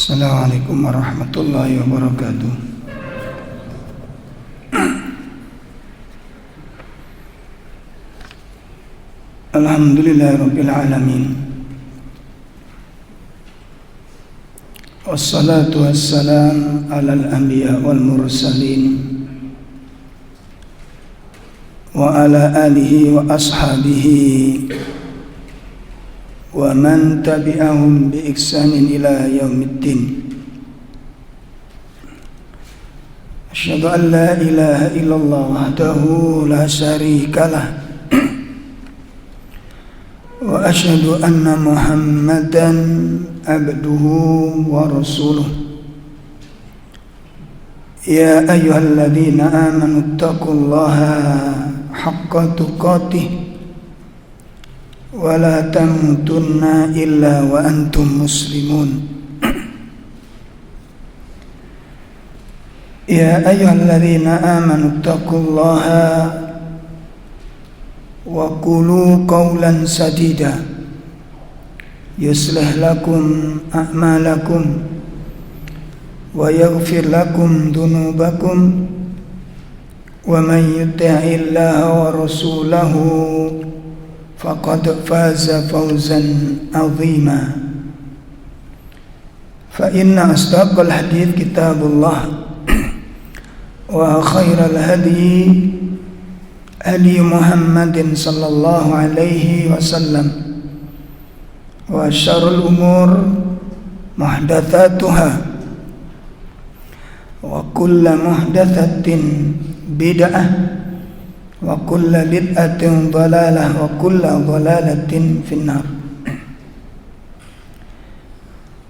Assalamualaikum warahmatullahi wabarakatuh. Alhamdulillahirabbil alamin. Wassalatu wassalam alal anbiya wal mursalin wa ala alihi wa ashabihi wa man tabi'ahum bi ihsanin ila yaumiddin. Asyhadu an la ilaha illallah wahdahu la syarikalah wa asyhadu anna Muhammadan abduhu wa rasuluh. Ya ayyuhalladzina amanu taqullaha haqqa tuqatih wa la tamutunna illa wa antum muslimun. Ya ayyuhalladzina amanu taqullaha wa qulu qawlan sadida yuslih lakum a'malakum wa yaghfir lakum dhunubakum wa man yuti'illaha wa rasulahu faqad faza fawzan 'azima. Fa inna asdaqal hadits kitabullah wa khairal hadi hadi Muhammadin sallallahu alaihi wasallam wa syarrul umur muhdatsatuha wa kullu muhdatsatin bid'ah wa kullu bid'atin dhalalah wa kullu dhalalatin finnar.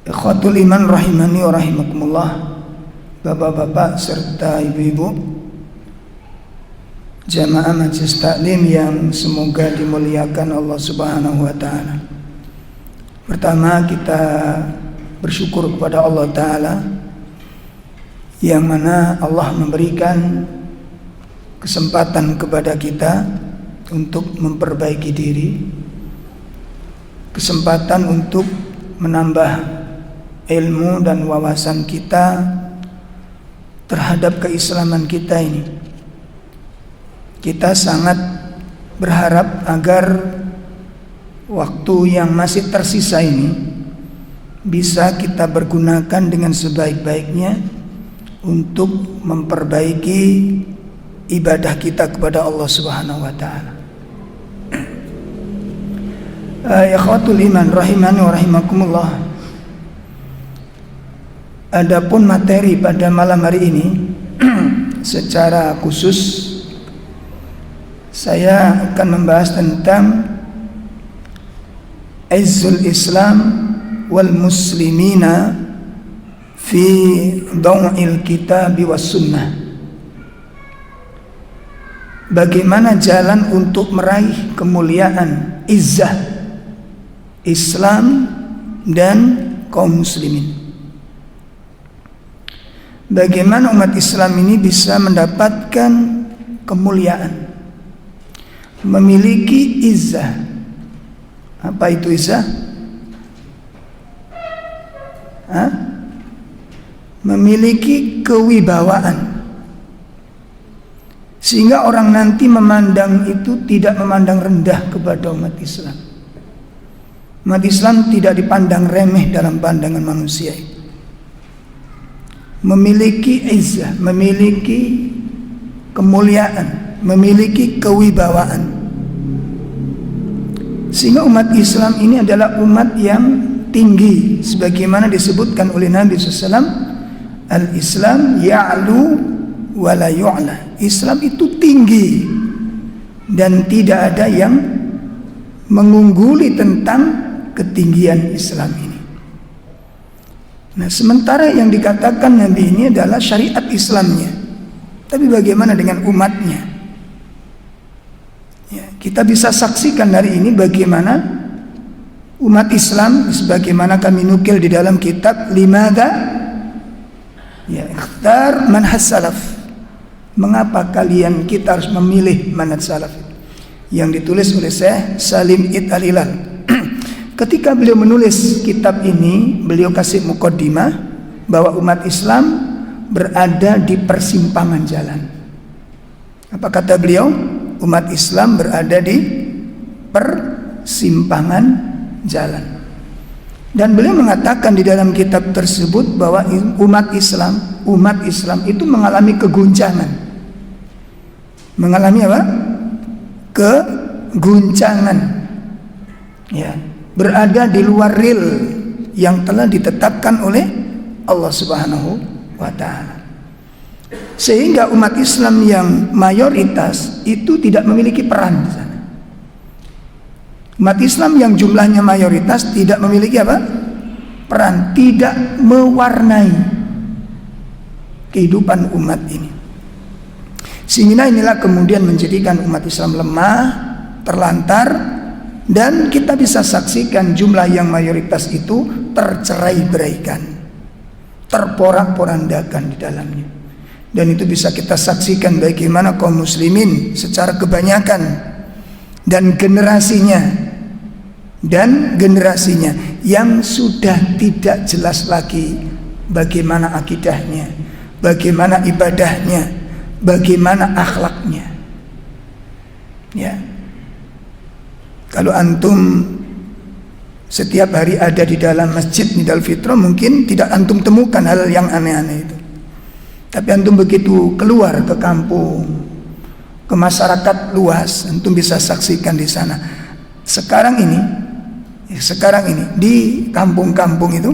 Ikhwatul iman rahimani wa rahimakumullah, bapak-bapak serta ibu-ibu jamaah majelis taklim yang semoga dimuliakan Allah Subhanahu wa taala. Pertama, kita bersyukur kepada Allah taala yang mana Allah memberikan kesempatan kepada kita untuk memperbaiki diri, kesempatan untuk menambah ilmu dan wawasan kita terhadap keislaman kita ini. Kita sangat berharap agar waktu yang masih tersisa ini bisa kita pergunakan dengan sebaik-baiknya untuk memperbaiki ibadah kita kepada Allah Subhanahu wa taala. Ikhwatul iman rahimani wa rahimakumullah. Adapun materi pada malam hari ini secara khusus saya akan membahas tentang izzul Islam wal muslimina fi daw'il kitab was sunnah. Bagaimana jalan untuk meraih kemuliaan izzah Islam dan kaum muslimin. Bagaimana umat Islam ini bisa mendapatkan kemuliaan, memiliki izzah. Apa itu izzah? Memiliki kewibawaan, sehingga orang nanti memandang itu tidak memandang rendah kepada umat Islam. Umat Islam tidak dipandang remeh dalam pandangan manusia. Memiliki izzah, memiliki kemuliaan, memiliki kewibawaan, sehingga umat Islam ini adalah umat yang tinggi, sebagaimana disebutkan oleh Nabi SAW, al-Islam ya'lu wa la yu'la. Islam itu tinggi dan tidak ada yang mengungguli tentang ketinggian Islam ini. Nah, sementara yang dikatakan Nabi ini adalah syariat Islamnya, tapi bagaimana dengan umatnya? Ya, kita bisa saksikan hari ini bagaimana umat Islam, sebagaimana kami nukil di dalam kitab Limada ya ikhtar manhaj salaf. Mengapa kalian kita harus memilih manhaj salaf? Yang ditulis oleh Syekh Salim Id Al-Hilal. Ketika beliau menulis kitab ini, beliau kasih muqaddimah bahwa umat Islam berada di persimpangan jalan. Apa kata beliau? Umat Islam berada di persimpangan jalan. Dan beliau mengatakan di dalam kitab tersebut bahwa umat Islam itu mengalami keguncangan. Mengalami apa? Keguncangan. Ya, berada di luar ril yang telah ditetapkan oleh Allah Subhanahu wa taala. Sehingga umat Islam yang mayoritas itu tidak memiliki peran di sana. Umat Islam yang jumlahnya mayoritas tidak memiliki apa? Peran, tidak mewarnai kehidupan umat ini. Sehingga inilah kemudian menjadikan umat Islam lemah, terlantar, dan kita bisa saksikan jumlah yang mayoritas itu tercerai-beraikan, terporak-porandakan di dalamnya. Dan itu bisa kita saksikan bagaimana kaum muslimin secara kebanyakan dan generasinya yang sudah tidak jelas lagi bagaimana akidahnya, bagaimana ibadahnya, bagaimana akhlaknya. Ya. Kalau antum setiap hari ada di dalam masjid Idul Fitri, mungkin tidak antum temukan hal yang aneh-aneh itu. Tapi antum begitu keluar ke kampung, ke masyarakat luas, antum bisa saksikan di sana. Sekarang ini di kampung-kampung itu,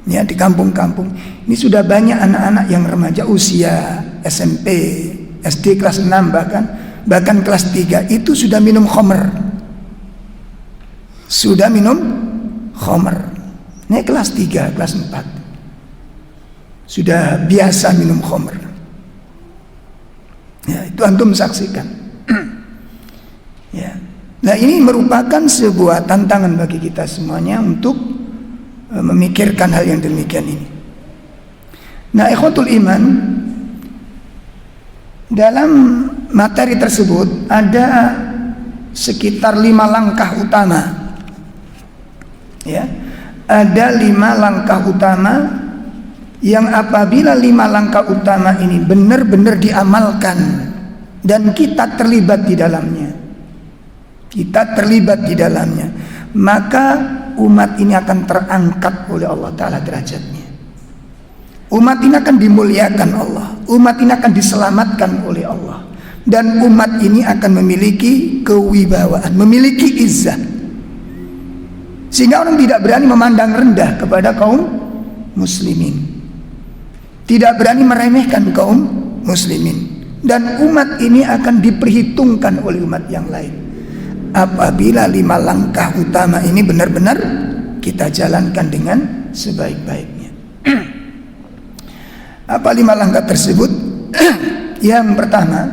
ya, di kampung-kampung ini sudah banyak anak-anak yang remaja usia SMP, SD kelas 6 bahkan kelas 3 itu sudah minum khamr. Sudah minum khamr. Ini kelas 3, kelas 4. Sudah biasa minum khamr. Ya, itu antum saksikan. Ya. Nah, ini merupakan sebuah tantangan bagi kita semuanya untuk memikirkan hal yang demikian ini. Nah, ikhwatul iman, dalam materi tersebut ada sekitar 5 langkah utama. Ya, ada 5 langkah utama yang apabila 5 langkah utama ini benar-benar diamalkan dan kita terlibat di dalamnya, maka umat ini akan terangkat oleh Allah Ta'ala derajatnya. Umat ini akan dimuliakan Allah, umat ini akan diselamatkan oleh Allah, dan umat ini akan memiliki kewibawaan, memiliki izzah, sehingga orang tidak berani memandang rendah kepada kaum muslimin, tidak berani meremehkan kaum muslimin, dan umat ini akan diperhitungkan oleh umat yang lain apabila 5 langkah utama ini benar-benar kita jalankan dengan sebaik-baiknya. Apa 5 langkah tersebut? Yang pertama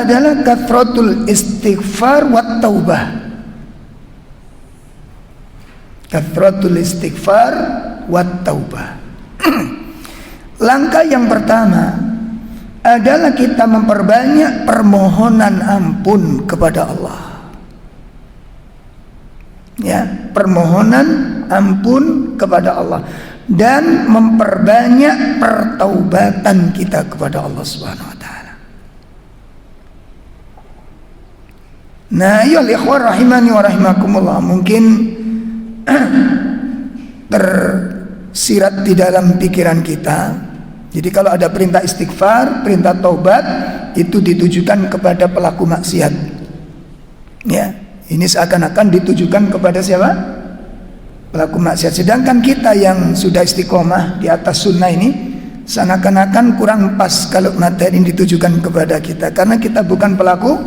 adalah kathratul istighfar wat taubah. Kathratul istighfar wat taubah. Langkah yang pertama adalah kita memperbanyak permohonan ampun kepada Allah. Ya, permohonan ampun kepada Allah dan memperbanyak pertaubatan kita kepada Allah Subhanahu wa taala. Nah, ya ikhwan rahimani wa rahimakumullah, mungkin tersirat di dalam pikiran kita. Jadi kalau ada perintah istighfar, perintah taubat, itu ditujukan kepada pelaku maksiat. Ya, ini seakan-akan ditujukan kepada siapa? Pelaku maksiat. Sedangkan kita yang sudah istiqomah di atas sunnah ini, seakan-akan kurang pas kalau materi ini ditujukan kepada kita, karena kita bukan pelaku.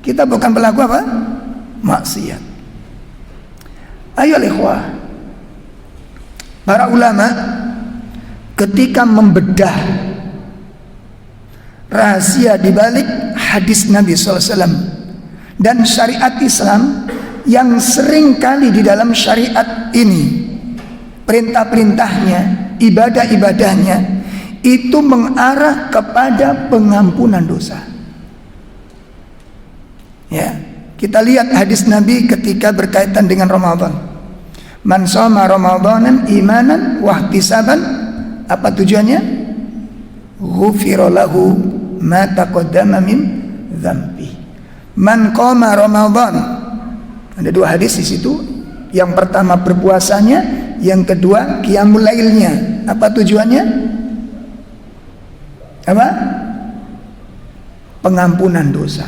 Kita bukan pelaku apa? Maksiat. Ayo ikhwah, para ulama ketika membedah rahasia di balik hadis Nabi SAW dan syariat Islam yang sering kali di dalam syariat ini, perintah-perintahnya, ibadah-ibadahnya itu mengarah kepada pengampunan dosa. Ya, kita lihat hadis Nabi ketika berkaitan dengan Ramadan. Man shoma Ramadanan imanan wahtisaban, apa tujuannya? Ghufira lahu ma taqaddama min dzambi. Man qama Ramadan. Ada dua hadis di situ. Yang pertama berpuasanya, yang kedua qiyamul lailnya. Apa tujuannya? Apa? Pengampunan dosa.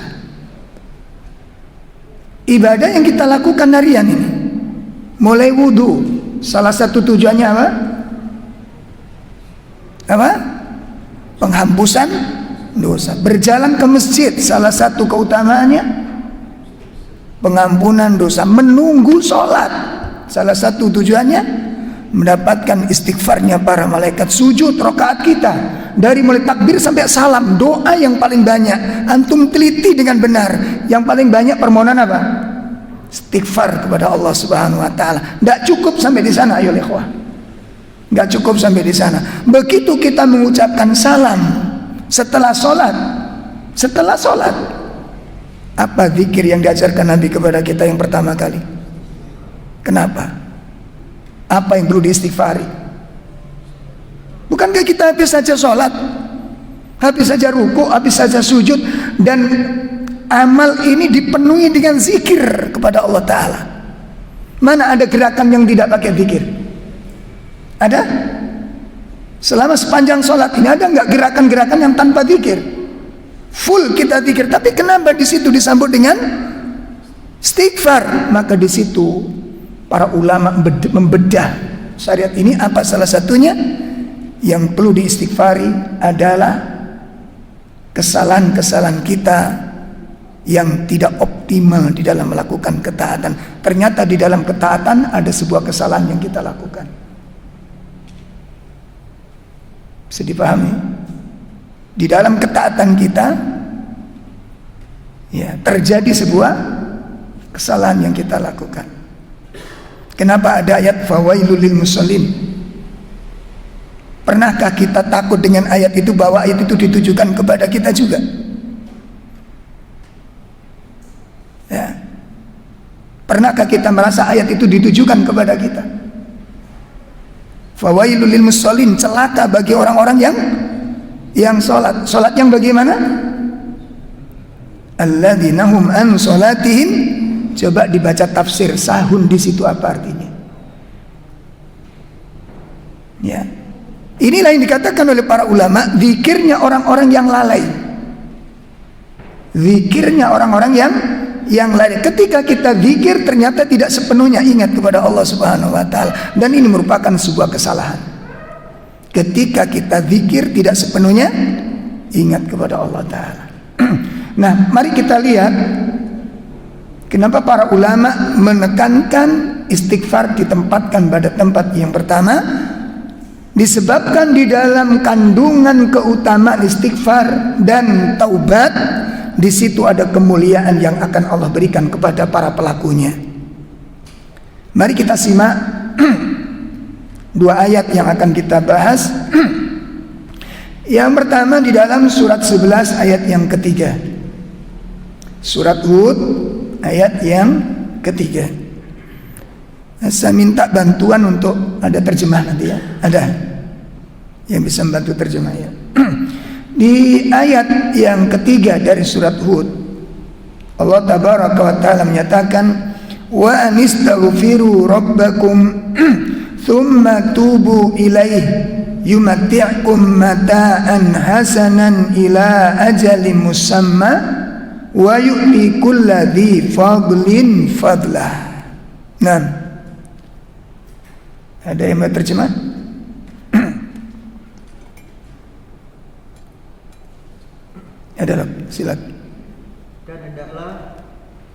Ibadah yang kita lakukan harian ini, mulai wudu, salah satu tujuannya apa? Apa? Penghambusan dosa. Berjalan ke masjid, salah satu keutamaannya pengampunan dosa. Menunggu sholat, salah satu tujuannya mendapatkan istighfarnya para malaikat. Sujud rakaat kita, dari mulai takbir sampai salam, doa yang paling banyak. Antum teliti dengan benar. Yang paling banyak permohonan apa? Istighfar kepada Allah Subhanahu wa taala. Tidak cukup sampai di sana, ayo ikhwah. Tidak cukup sampai di sana. Begitu kita mengucapkan salam setelah sholat, apa zikir yang diajarkan Nabi kepada kita yang pertama kali? Kenapa? Apa yang perlu diistighfari? Bukankah kita habis saja sholat, habis saja ruku, habis saja sujud, dan amal ini dipenuhi dengan zikir kepada Allah Ta'ala? Mana ada gerakan yang tidak pakai zikir? Ada? Selama sepanjang sholat ini ada nggak gerakan-gerakan yang tanpa zikir? Full kita zikir, tapi kenapa di situ disambut dengan istighfar? Maka di situ para ulama membedah syariat ini. Apa salah satunya? Yang perlu diistighfari adalah kesalahan-kesalahan kita yang tidak optimal di dalam melakukan ketaatan. Ternyata di dalam ketaatan ada sebuah kesalahan yang kita lakukan. Bisa dipahami? Di dalam ketaatan kita, ya, terjadi sebuah kesalahan yang kita lakukan. Kenapa ada ayat fawailul lil musallin? Pernahkah kita takut dengan ayat itu, bahwa ayat itu ditujukan kepada kita juga? Ya. Pernahkah kita merasa ayat itu ditujukan kepada kita? Fawailul lil musallin, celaka bagi orang-orang yang sholat. Sholat yang bagaimana? Alladzina hum an sholatihim. Coba dibaca tafsir sahun di situ apa artinya? Ya, inilah yang dikatakan oleh para ulama, zikirnya orang-orang yang lalai. Zikirnya orang-orang yang lalai. Ketika kita zikir ternyata tidak sepenuhnya ingat kepada Allah Subhanahu wa taala, dan ini merupakan sebuah kesalahan. Ketika kita zikir tidak sepenuhnya ingat kepada Allah Ta'ala. Nah, mari kita lihat kenapa para ulama menekankan istighfar ditempatkan pada tempat yang pertama. Disebabkan di dalam kandungan keutamaan istighfar dan taubat, di situ ada kemuliaan yang akan Allah berikan kepada para pelakunya. Mari kita simak dua ayat yang akan kita bahas. Yang pertama di dalam surat 11 ayat yang ketiga. Surat Hud ayat yang ketiga. Saya minta bantuan untuk ada terjemah nanti ya. Ada yang bisa membantu terjemah ya. Di ayat yang ketiga dari surat Hud, Allah Tabaraka wa Ta'ala menyatakan, wa anistaghfiru rabbakum thumma tubu ilaih yumatti'kum mata'an hasanan ila ajalin musamma wa yu'ti kulla dhi fadlin fadlah. Nah, ada yang mau terjemah? Ada, silakan. Dan hendaklah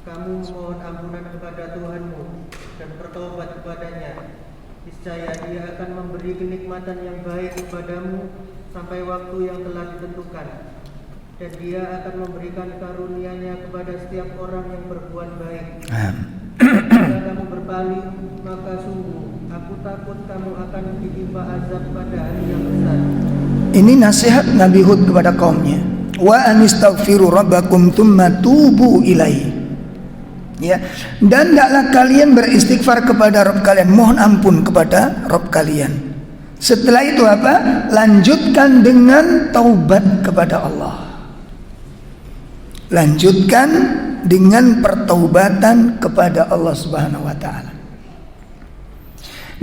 kamu mohon ampunan kepada Tuhanmu dan bertobat kepadanya. Niscaya Dia akan memberi kenikmatan yang baik kepadamu sampai waktu yang telah ditentukan, dan Dia akan memberikan karunia-Nya kepada setiap orang yang berbuat baik. Jika kamu berpaling, maka sungguh Aku takut kamu akan ditimpa azab pada hari yang besar. Ini nasihat Nabi Hud kepada kaumnya. Wa anistaghfiru rabbakum tsumma tubu ilaihi. Ya, dan hendaklah kalian beristighfar kepada Rabb kalian, mohon ampun kepada Rabb kalian. Setelah itu apa? Lanjutkan dengan taubat kepada Allah. Lanjutkan dengan pertaubatan kepada Allah Subhanahu wa taala.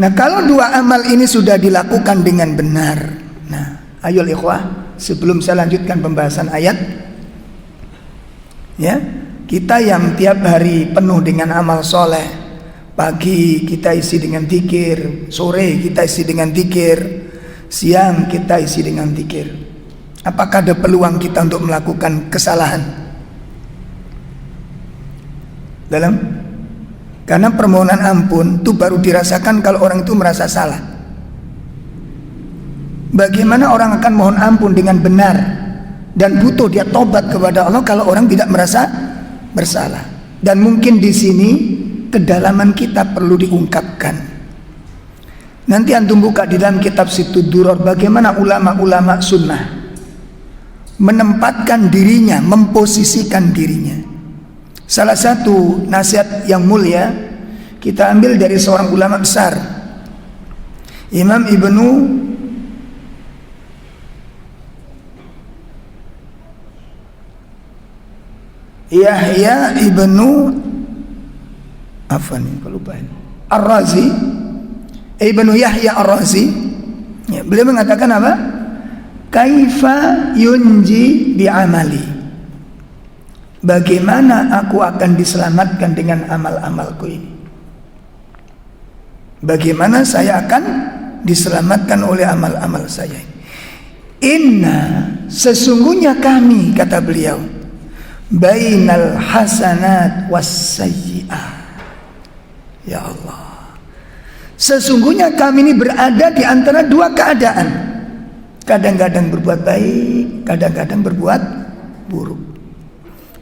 Nah, kalau dua amal ini sudah dilakukan dengan benar. Nah, ayo ikhwah, sebelum saya lanjutkan pembahasan ayat, ya, kita yang tiap hari penuh dengan amal soleh, pagi kita isi dengan zikir, sore kita isi dengan zikir, siang kita isi dengan zikir. Apakah ada peluang kita untuk melakukan kesalahan? Karena permohonan ampun itu baru dirasakan kalau orang itu merasa salah. Bagaimana orang akan mohon ampun dengan benar dan butuh dia tobat kepada Allah kalau orang tidak merasa bersalah? Dan mungkin di sini kedalaman kita perlu diungkapkan. Nanti antum buka di dalam kitab Situd Duror bagaimana ulama-ulama sunnah menempatkan dirinya, memposisikan dirinya. Salah satu nasihat yang mulia kita ambil dari seorang ulama besar, Imam Ibnu Yahya Ibnu Ar-Razi, Ibnu Yahya Ar-Razi, ya, beliau mengatakan apa? Kaifa yunji bi'amali. Bagaimana aku akan diselamatkan dengan amal-amalku ini? Bagaimana saya akan diselamatkan oleh amal-amal saya? Inna, sesungguhnya kami, kata beliau, bainal hasanat was sayyi'ah. Ya Allah, sesungguhnya kami ini berada di antara dua keadaan. Kadang-kadang berbuat baik, kadang-kadang berbuat buruk.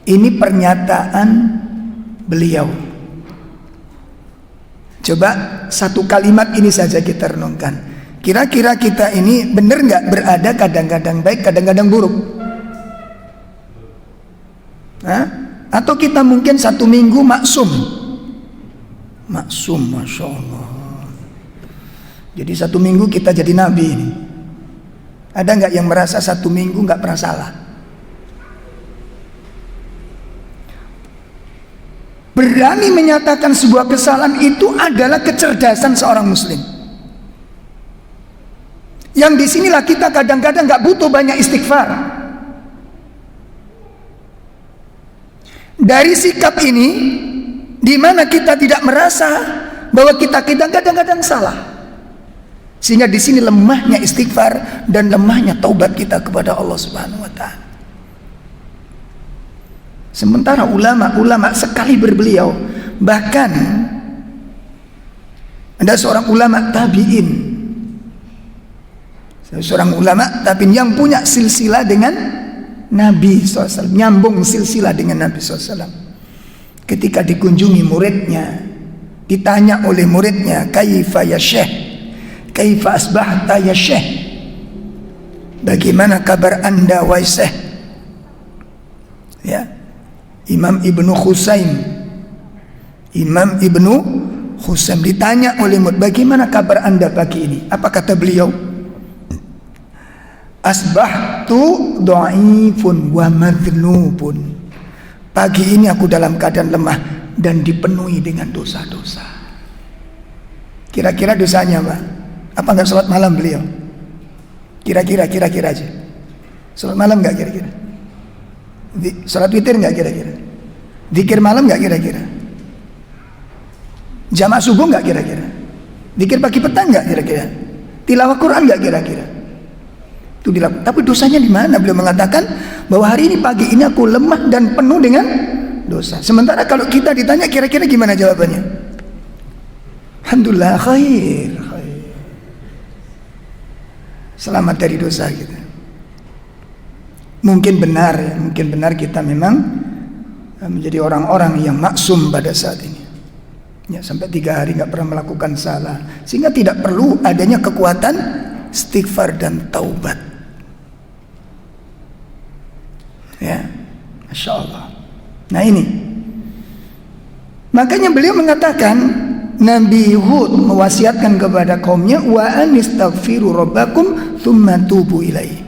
Ini pernyataan beliau. Coba satu kalimat ini saja kita renungkan. Kira-kira kita ini benar nggak berada kadang-kadang baik, kadang-kadang buruk? Hah? Atau kita mungkin satu minggu maksum? Maksum, Masya Allah. Jadi satu minggu kita jadi nabi ini. Ada nggak yang merasa satu minggu nggak pernah salah? Berani menyatakan sebuah kesalahan itu adalah kecerdasan seorang muslim. Yang disinilah kita kadang-kadang nggak butuh banyak istighfar. Dari sikap ini, di mana kita tidak merasa bahwa kita kadang-kadang salah, sehingga di sini lemahnya istighfar dan lemahnya taubat kita kepada Allah Subhanahu Wa Taala. Sementara ulama-ulama sekali berbeliau, bahkan ada seorang ulama tabi'in, seorang ulama tabi'in yang punya silsilah dengan Nabi SAW, nyambung silsilah dengan Nabi SAW. Ketika dikunjungi muridnya, ditanya oleh muridnya, kaifa ya syekh, kaifa asbahta ya syekh, bagaimana kabar anda wahai syekh? Ya, Imam Ibnu Husaim ditanya oleh murid, bagaimana kabar anda pagi ini? Apa kata beliau? Asbahtu dhaifun wa madhnubun. Pagi ini aku dalam keadaan lemah dan dipenuhi dengan dosa-dosa. Kira-kira dosanya apa? Apa enggak sholat malam beliau? Kira-kira aja. Sholat malam enggak kira-kira? Sholat witir enggak kira-kira? Zikir malam enggak kira-kira? Jamaah subuh enggak kira-kira? Zikir pagi petang enggak kira-kira? Tilawah Quran enggak kira-kira? Itu dilakukan. Tapi dosanya di mana? Beliau mengatakan bahwa hari ini pagi ini aku lemah dan penuh dengan dosa. Sementara kalau kita ditanya kira-kira gimana jawabannya? Alhamdulillah khair. Selamat dari dosa kita. Mungkin benar kita memang menjadi orang-orang yang maksum pada saat ini. Ya, sampai 3 hari nggak pernah melakukan salah, sehingga tidak perlu adanya kekuatan istighfar dan taubat. Ya, Masya Allah. Nah ini, makanya beliau mengatakan, Nabi Hud mewasiatkan kepada kaumnya, wa anistaghfiru rabbakum tsumma tubu ilaihi.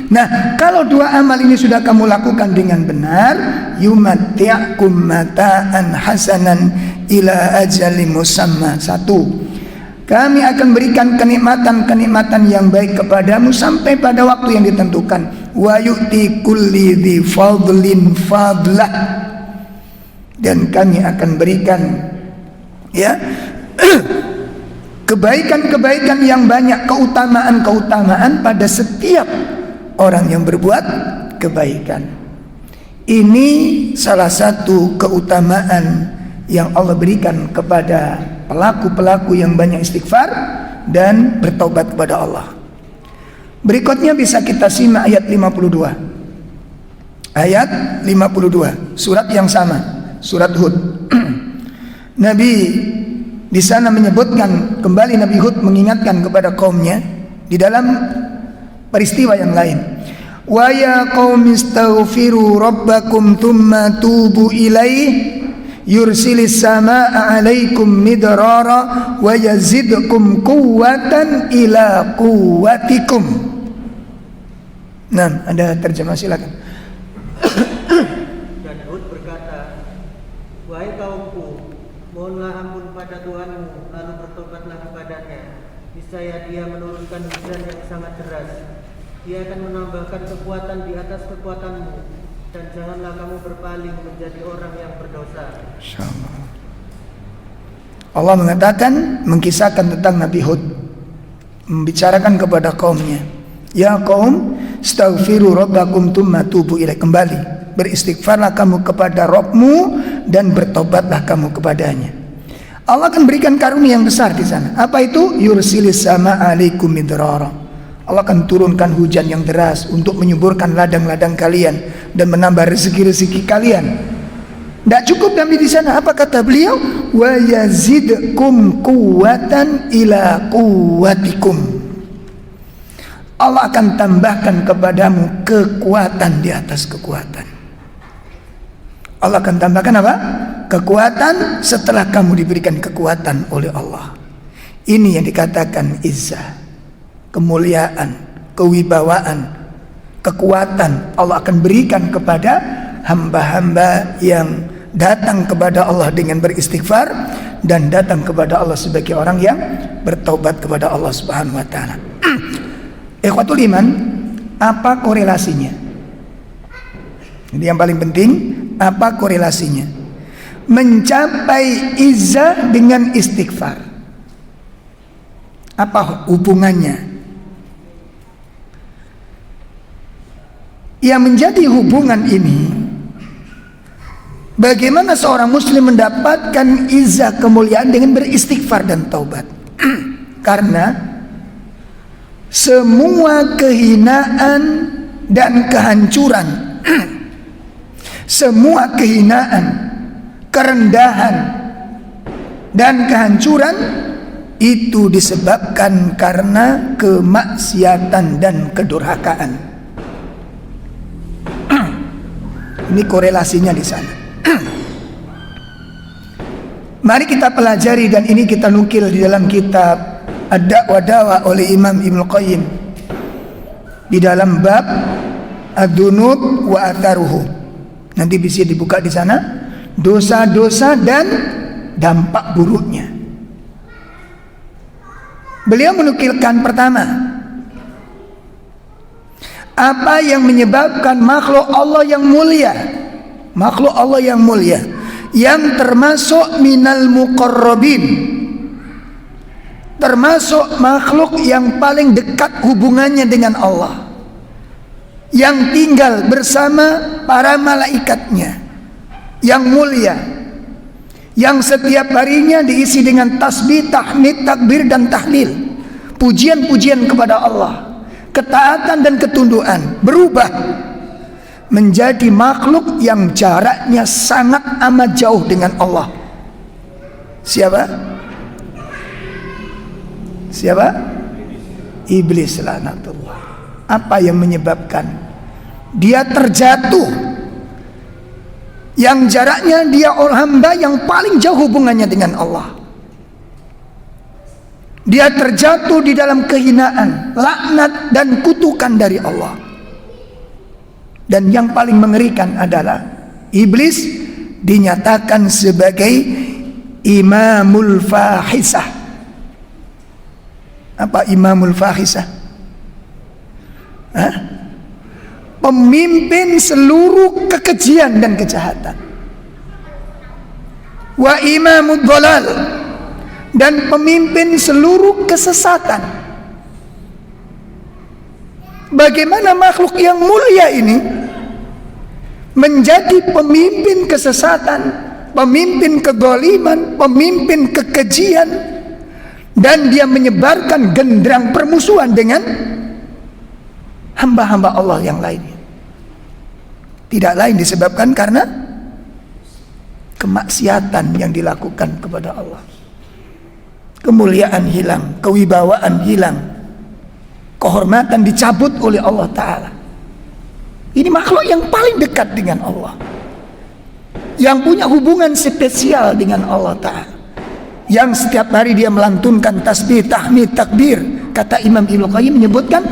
Nah, kalau 2 amal ini sudah kamu lakukan dengan benar, yumatti'kum mata'an hasanan ila ajalin musamma. 1, kami akan berikan kenikmatan-kenikmatan yang baik kepadamu sampai pada waktu yang ditentukan. Wa yu'ti kulli dzi fadlin fadlah, dan kami akan berikan ya kebaikan-kebaikan yang banyak, keutamaan-keutamaan pada setiap orang yang berbuat kebaikan. Ini salah satu keutamaan yang Allah berikan kepada pelaku-pelaku yang banyak istighfar dan bertobat kepada Allah. Berikutnya bisa kita simak ayat 52. Ayat 52, surat yang sama, surat Hud. Nabi di sana menyebutkan kembali, Nabi Hud mengingatkan kepada kaumnya di dalam peristiwa yang lain. Wa ya qaumi astaghfiru rabbakum tsumma tubu ilaihi yursilis samaa'a 'alaikum midrara wa yazidkum quwwatan ila quwwatikum. Nah, ada terjemah, silakan. Dan Hud berkata, wahai kaumku, mohonlah ampun pada Tuhanmu, lalu bertobatlah kepadanya. Niscaya Dia menurunkan hujan yang sangat deras. Dia akan menambahkan kekuatan di atas kekuatanmu, dan janganlah kamu berpaling menjadi orang yang berdosa. Allah mengatakan, mengkisahkan tentang Nabi Hud, membicarakan kepada kaumnya, ya kaum, astaghfiru rabbakum tsumma tubu ilaihi, kembali beristighfarlah kamu kepada Rabbmu dan bertobatlah kamu kepadanya. Allah akan berikan karunia yang besar di sana. Apa itu? Yursilis samaa'a 'alaikum midrara. Allah akan turunkan hujan yang deras untuk menyuburkan ladang-ladang kalian dan menambah rezeki-rezeki kalian. Tidak cukup Nabi di sana. Apa kata beliau? Wa yazidkum quwwatan ila quwwatikum. Allah akan tambahkan kepadamu kekuatan di atas kekuatan. Allah akan tambahkan apa? Kekuatan setelah kamu diberikan kekuatan oleh Allah. Ini yang dikatakan izzah, kemuliaan, kewibawaan, kekuatan Allah akan berikan kepada hamba-hamba yang datang kepada Allah dengan beristighfar dan datang kepada Allah sebagai orang yang bertaubat kepada Allah Subhanahu wa taala. Ikhwatul iman, apa korelasinya? Ini yang paling penting, apa korelasinya? Mencapai izzah dengan istighfar. Apa hubungannya? Yang menjadi hubungan ini, bagaimana seorang muslim mendapatkan izzah kemuliaan dengan beristighfar dan taubat. Karena semua kehinaan dan kehancuran, semua kehinaan, kerendahan dan kehancuran itu disebabkan karena kemaksiatan dan kedurhakaan. Ini korelasinya di sana. Mari kita pelajari, dan ini kita nukil di dalam kitab Ad-Da'wa Dawa oleh Imam Ibnu Qayyim di dalam bab Ad-Dunub wa Atharuhu. Nanti bisa dibuka di sana, dosa-dosa dan dampak buruknya. Beliau menukilkan pertama, apa yang menyebabkan makhluk Allah yang mulia, makhluk Allah yang mulia, yang termasuk minal muqarrabin, termasuk makhluk yang paling dekat hubungannya dengan Allah, yang tinggal bersama para malaikatnya, yang mulia, yang setiap harinya diisi dengan tasbih, tahmid, takbir dan tahlil, pujian-pujian kepada Allah, ketaatan dan ketundukan, berubah menjadi makhluk yang jaraknya sangat amat jauh dengan Allah, Siapa? Siapa? Iblis laknatullah. Apa yang menyebabkan dia terjatuh? Yang jaraknya dia orang hamba yang paling jauh hubungannya dengan Allah. Dia terjatuh di dalam kehinaan, laknat dan kutukan dari Allah. Dan yang paling mengerikan adalah iblis dinyatakan sebagai imamul fahisah. Apa imamul fahisah? Pemimpin seluruh kekejian dan kejahatan. Wa imamud dhalal, dan pemimpin seluruh kesesatan. Bagaimana makhluk yang mulia ini menjadi pemimpin kesesatan, pemimpin kezaliman, pemimpin kekejian, dan dia menyebarkan genderang permusuhan dengan hamba-hamba Allah yang lainnya. Tidak lain disebabkan karena kemaksiatan yang dilakukan kepada Allah. Kemuliaan hilang, kewibawaan hilang, kehormatan dicabut oleh Allah Ta'ala. Ini makhluk yang paling dekat dengan Allah, yang punya hubungan spesial dengan Allah Ta'ala, yang setiap hari dia melantunkan tasbih, tahmid, takbir. Kata Imam Ibnu Qayyim menyebutkan,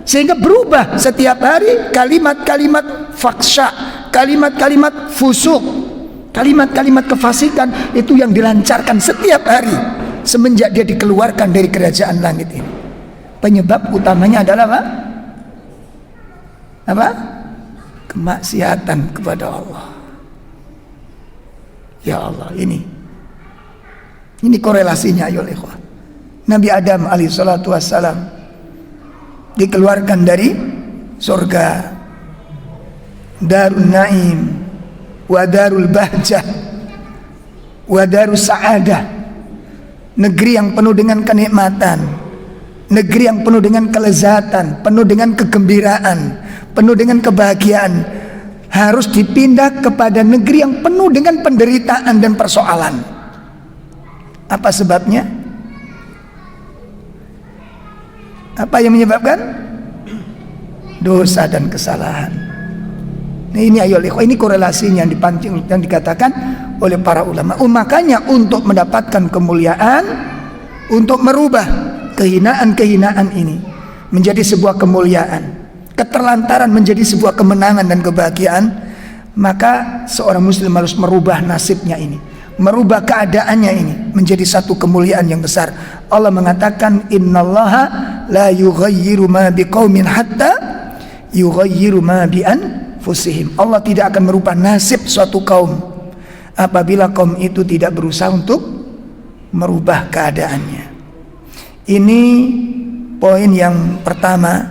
sehingga berubah setiap hari kalimat-kalimat faksha, kalimat-kalimat fusuk, kalimat-kalimat kefasikan itu yang dilancarkan setiap hari semenjak dia dikeluarkan dari kerajaan langit ini. Penyebab utamanya adalah apa? Apa? Kemaksiatan kepada Allah. Ya Allah, ini korelasinya, ayo ikhwah. Nabi Adam alaihissalatu wassalam dikeluarkan dari surga, Darul Naim wa Darul Bahjah wa Darus Sa'adah, negeri yang penuh dengan kenikmatan, negeri yang penuh dengan kelezatan, penuh dengan kegembiraan, penuh dengan kebahagiaan, harus dipindah kepada negeri yang penuh dengan penderitaan dan persoalan. Apa sebabnya? Apa yang menyebabkan? Dosa dan kesalahan. Nah, ini ayo ini korelasinya yang dipancing dan dikatakan oleh para ulama. Makanya untuk mendapatkan kemuliaan, untuk merubah kehinaan-kehinaan ini menjadi sebuah kemuliaan, keterlantaran menjadi sebuah kemenangan dan kebahagiaan, maka seorang muslim harus merubah nasibnya ini, merubah keadaannya ini menjadi satu kemuliaan yang besar. Allah mengatakan, innallaha la yughayyiru ma biqaumin hatta yughayyiru ma bi anfusihim. Allah tidak akan merubah nasib suatu kaum apabila kaum itu tidak berusaha untuk merubah keadaannya. Ini poin yang pertama,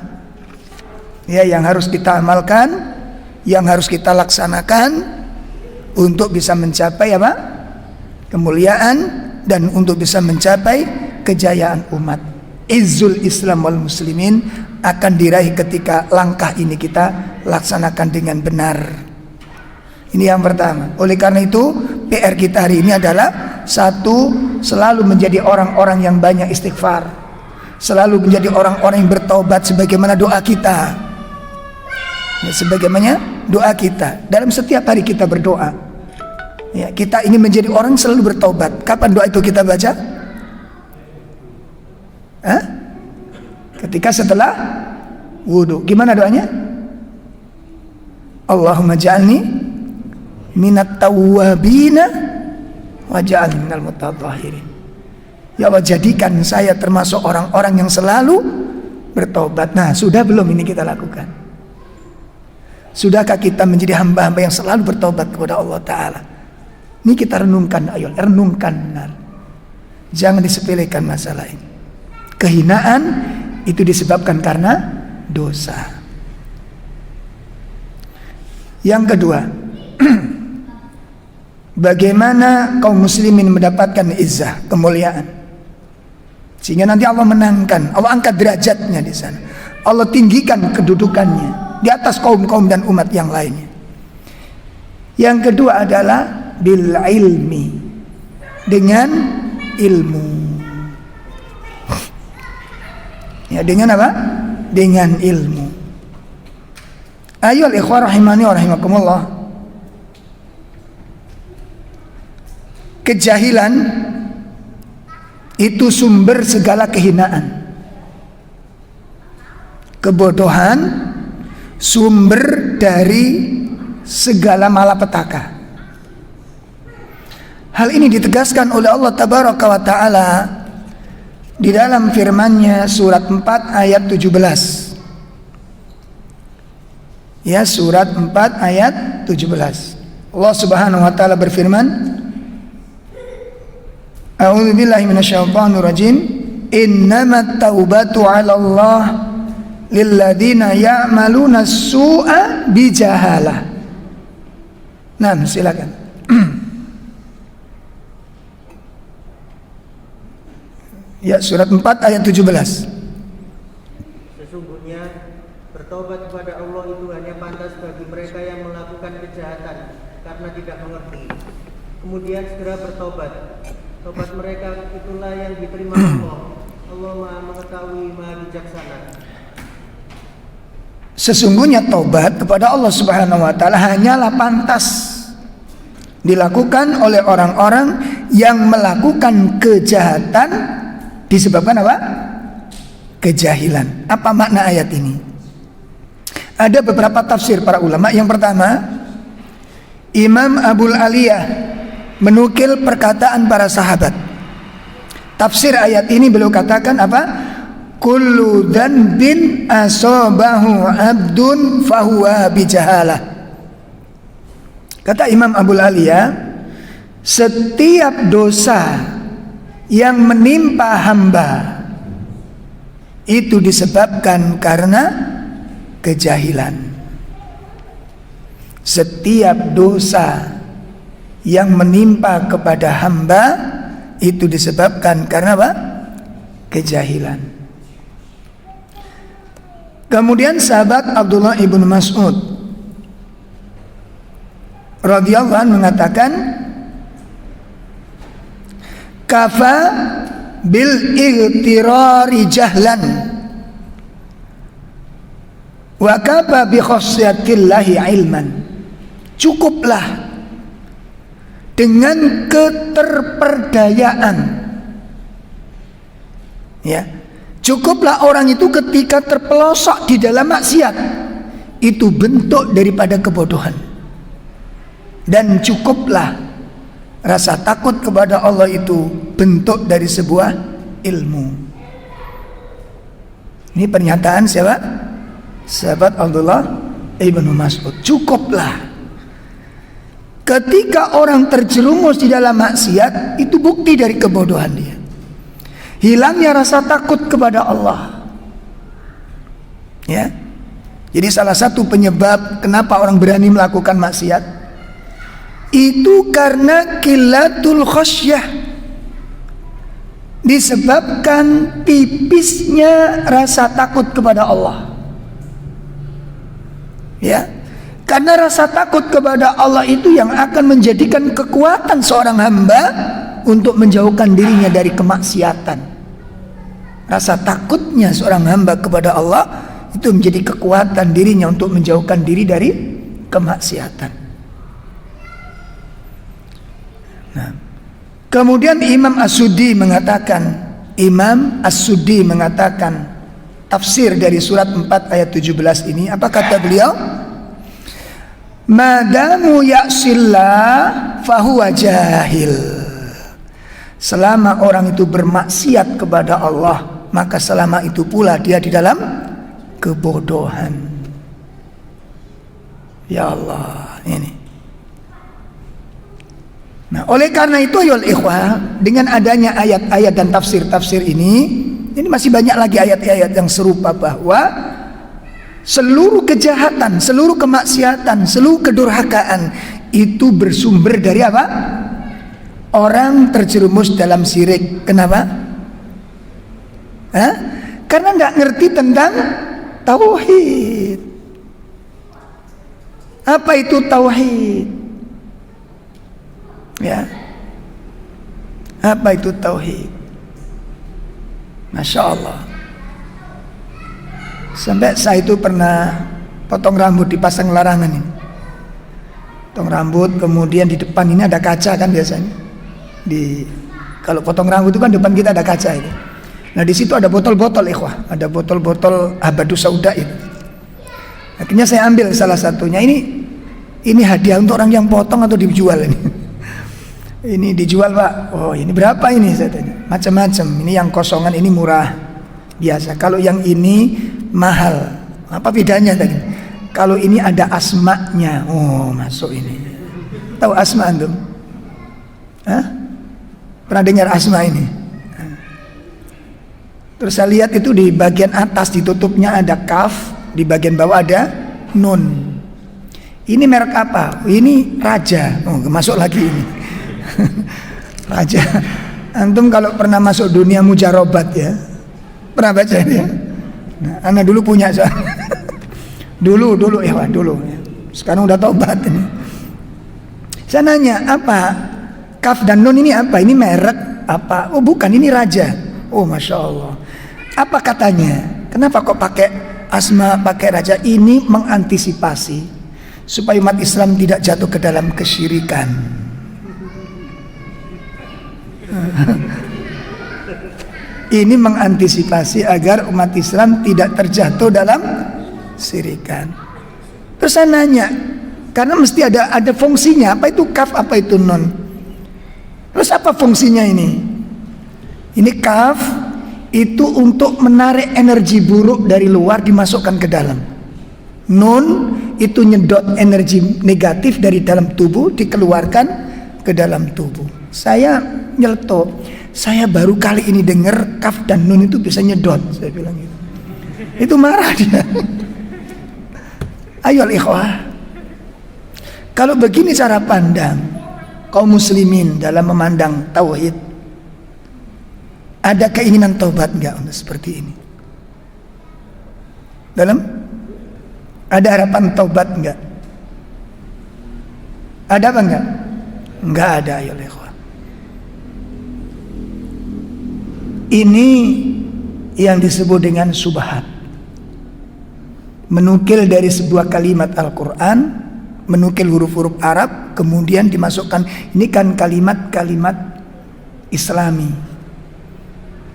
ya, yang harus kita amalkan, yang harus kita laksanakan untuk bisa mencapai apa? Kemuliaan, dan untuk bisa mencapai kejayaan umat. Izzul Islam wal Muslimin akan diraih ketika langkah ini kita laksanakan dengan benar. Ini yang pertama. Oleh karena itu PR kita hari ini adalah satu, selalu menjadi orang-orang yang banyak istighfar, selalu menjadi orang-orang yang bertaubat sebagaimana doa kita, ya, sebagaimana doa kita dalam setiap hari kita berdoa. Ya, kita ini menjadi orang selalu bertaubat. Kapan doa itu kita baca? Ketika setelah wudu. Gimana doanya? Allahumma ja'alni minat tawwabina wa ja'alni minal mutatahhirin. Ya Allah, jadikan saya termasuk orang-orang yang selalu bertaubat. Nah, sudah belum ini kita lakukan? Sudahkah kita menjadi hamba-hamba yang selalu bertaubat kepada Allah Ta'ala? Ini kita renungkan, ayo renungkan benar. Jangan disepelekan masalah ini. Kehinaan itu disebabkan karena dosa. Yang kedua, bagaimana kaum muslimin mendapatkan izzah, kemuliaan, sehingga nanti Allah menangkan, Allah angkat derajatnya di sana, Allah tinggikan kedudukannya di atas kaum-kaum dan umat yang lainnya. Yang kedua adalah bil ilmi, dengan ilmu. Ya, dengan apa? Dengan ilmu. Ayo ikhwah rahimani wa rahimakumullah. Kejahilan itu sumber segala kehinaan. Kebodohan sumber dari segala malapetaka. Hal ini ditegaskan oleh Allah Tabaraka wa Ta'ala di dalam firman-Nya surat 4 ayat 17. Ya, surat 4 ayat 17. Allah Subhanahu wa taala berfirman, A'udzu billahi minasyaitonir rajim. Innamat taubatu 'ala Allah lilladzina ya'maluna as-su'a bijahalah. Nah, silakan. Ya, surat 4 ayat 17. Sesungguhnya bertobat kepada Allah itu hanya pantas bagi mereka yang melakukan kejahatan karena tidak mengerti. Kemudian segera bertobat. Tobat mereka itulah yang diterima Allah. Allah Maha mengetahui, Maha bijaksana. Sesungguhnya taubat kepada Allah Subhanahu wa taala hanyalah pantas dilakukan oleh orang-orang yang melakukan kejahatan disebabkan apa? Kejahilan. Apa makna ayat ini? Ada beberapa tafsir para ulama. Yang pertama, Imam Abul Aliyah menukil perkataan para sahabat. Tafsir ayat ini beliau katakan apa? Kullu dzanbin asabahu abdun fahuwa bijahalah. Kata Imam Abul Aliyah, setiap dosa yang menimpa hamba itu disebabkan karena kejahilan. Setiap dosa yang menimpa kepada hamba itu disebabkan karena apa? Kejahilan. Kemudian sahabat Abdullah ibn Mas'ud radhiyallahu anhu mengatakan, kafa bil igtirari jahlan wa kafa bi khasyatillahi ilman. Cukuplah dengan keterperdayaan, ya, cukuplah orang itu ketika terpelosok di dalam maksiat itu bentuk daripada kebodohan, dan cukuplah rasa takut kepada Allah itu bentuk dari sebuah ilmu. Ini pernyataan siapa? Sahabat Abdullah ibnu Mas'ud. Cukuplah. Ketika orang terjerumus di dalam maksiat, itu bukti dari kebodohan dia. Hilangnya rasa takut kepada Allah. Ya. Jadi salah satu penyebab kenapa orang berani melakukan maksiat itu karena qillatul khasyah, disebabkan tipisnya rasa takut kepada Allah. Ya, karena rasa takut kepada Allah itu yang akan menjadikan kekuatan seorang hamba untuk menjauhkan dirinya dari kemaksiatan. Rasa takutnya seorang hamba kepada Allah itu menjadi kekuatan dirinya untuk menjauhkan diri dari kemaksiatan. Nah, kemudian Imam As-Suddi mengatakan tafsir dari surat 4 ayat 17 ini, apa kata beliau? Madamu ya'sillah fahuwa jahil. Selama orang itu bermaksiat kepada Allah, maka selama itu pula dia di dalam kebodohan. Ya Allah, ini. Nah, oleh karena itu ayol ikhwah, dengan adanya ayat-ayat dan tafsir-tafsir ini masih banyak lagi ayat-ayat yang serupa bahwa seluruh kejahatan, seluruh kemaksiatan, seluruh kedurhakaan itu bersumber dari apa? Orang terjerumus dalam syirik. Kenapa? Karena tidak ngerti tentang tauhid. Apa itu tauhid? Ya. Apa itu tauhid? Masya Allah. Sampai saya itu pernah potong rambut di Pasang Larangan ini. Potong rambut, kemudian di depan ini ada kaca kan biasanya. Kalau potong rambut itu kan depan kita ada kaca itu. Nah di situ ada botol-botol ikhwah, ada botol-botol habadus sauda itu. Akhirnya saya ambil salah satunya. Ini hadiah untuk orang yang potong atau dijual ini? Ini dijual Pak. Oh ini berapa ini? Saya tanya. Macam-macam. Ini yang kosongan ini murah biasa. Kalau yang ini mahal. Apa bedanya tadi? Kalau ini ada asmanya. Oh masuk ini. Tahu asma antum? Hah? Pernah dengar asma ini? Terus saya lihat itu di bagian atas ditutupnya ada kaf, di bagian bawah ada nun. Ini merek apa? Ini Raja. Oh, masuk lagi ini. Raja. Antum kalau pernah masuk dunia mujarobat ya, pernah baca ini ya? Nah, anak dulu punya soalnya. dulu ya, dulu. Sekarang udah tobat ini. Saya nanya apa? Kaf dan nun ini apa? Ini merek apa? Oh bukan, ini Raja. Oh masya Allah. Apa katanya? Kenapa kok pakai asma, pakai Raja? Ini mengantisipasi supaya umat Islam tidak jatuh ke dalam kesyirikan. Ini mengantisipasi agar umat Islam tidak terjatuh dalam syirikan. Terus saya nanya, karena mesti ada fungsinya. Apa itu kaf, apa itu nun? Terus apa fungsinya ini? Ini kaf itu untuk menarik energi buruk dari luar dimasukkan ke dalam. Nun itu nyedot energi negatif dari dalam tubuh dikeluarkan ke dalam tubuh. Saya nyeletuk, saya baru kali ini dengar kaf dan nun itu bisa nyedot. Saya bilang gitu. Itu marah dia. Ayo ikhwah, kalau begini cara pandang kaum muslimin dalam memandang tauhid, ada keinginan taubat enggak untuk seperti ini? Ada harapan taubat enggak? Ada apa enggak? Enggak ada ya ikhwan. Ini yang disebut dengan syubhat. Menukil dari sebuah kalimat Al-Quran, menukil huruf-huruf Arab, kemudian dimasukkan. Ini kan kalimat-kalimat Islami.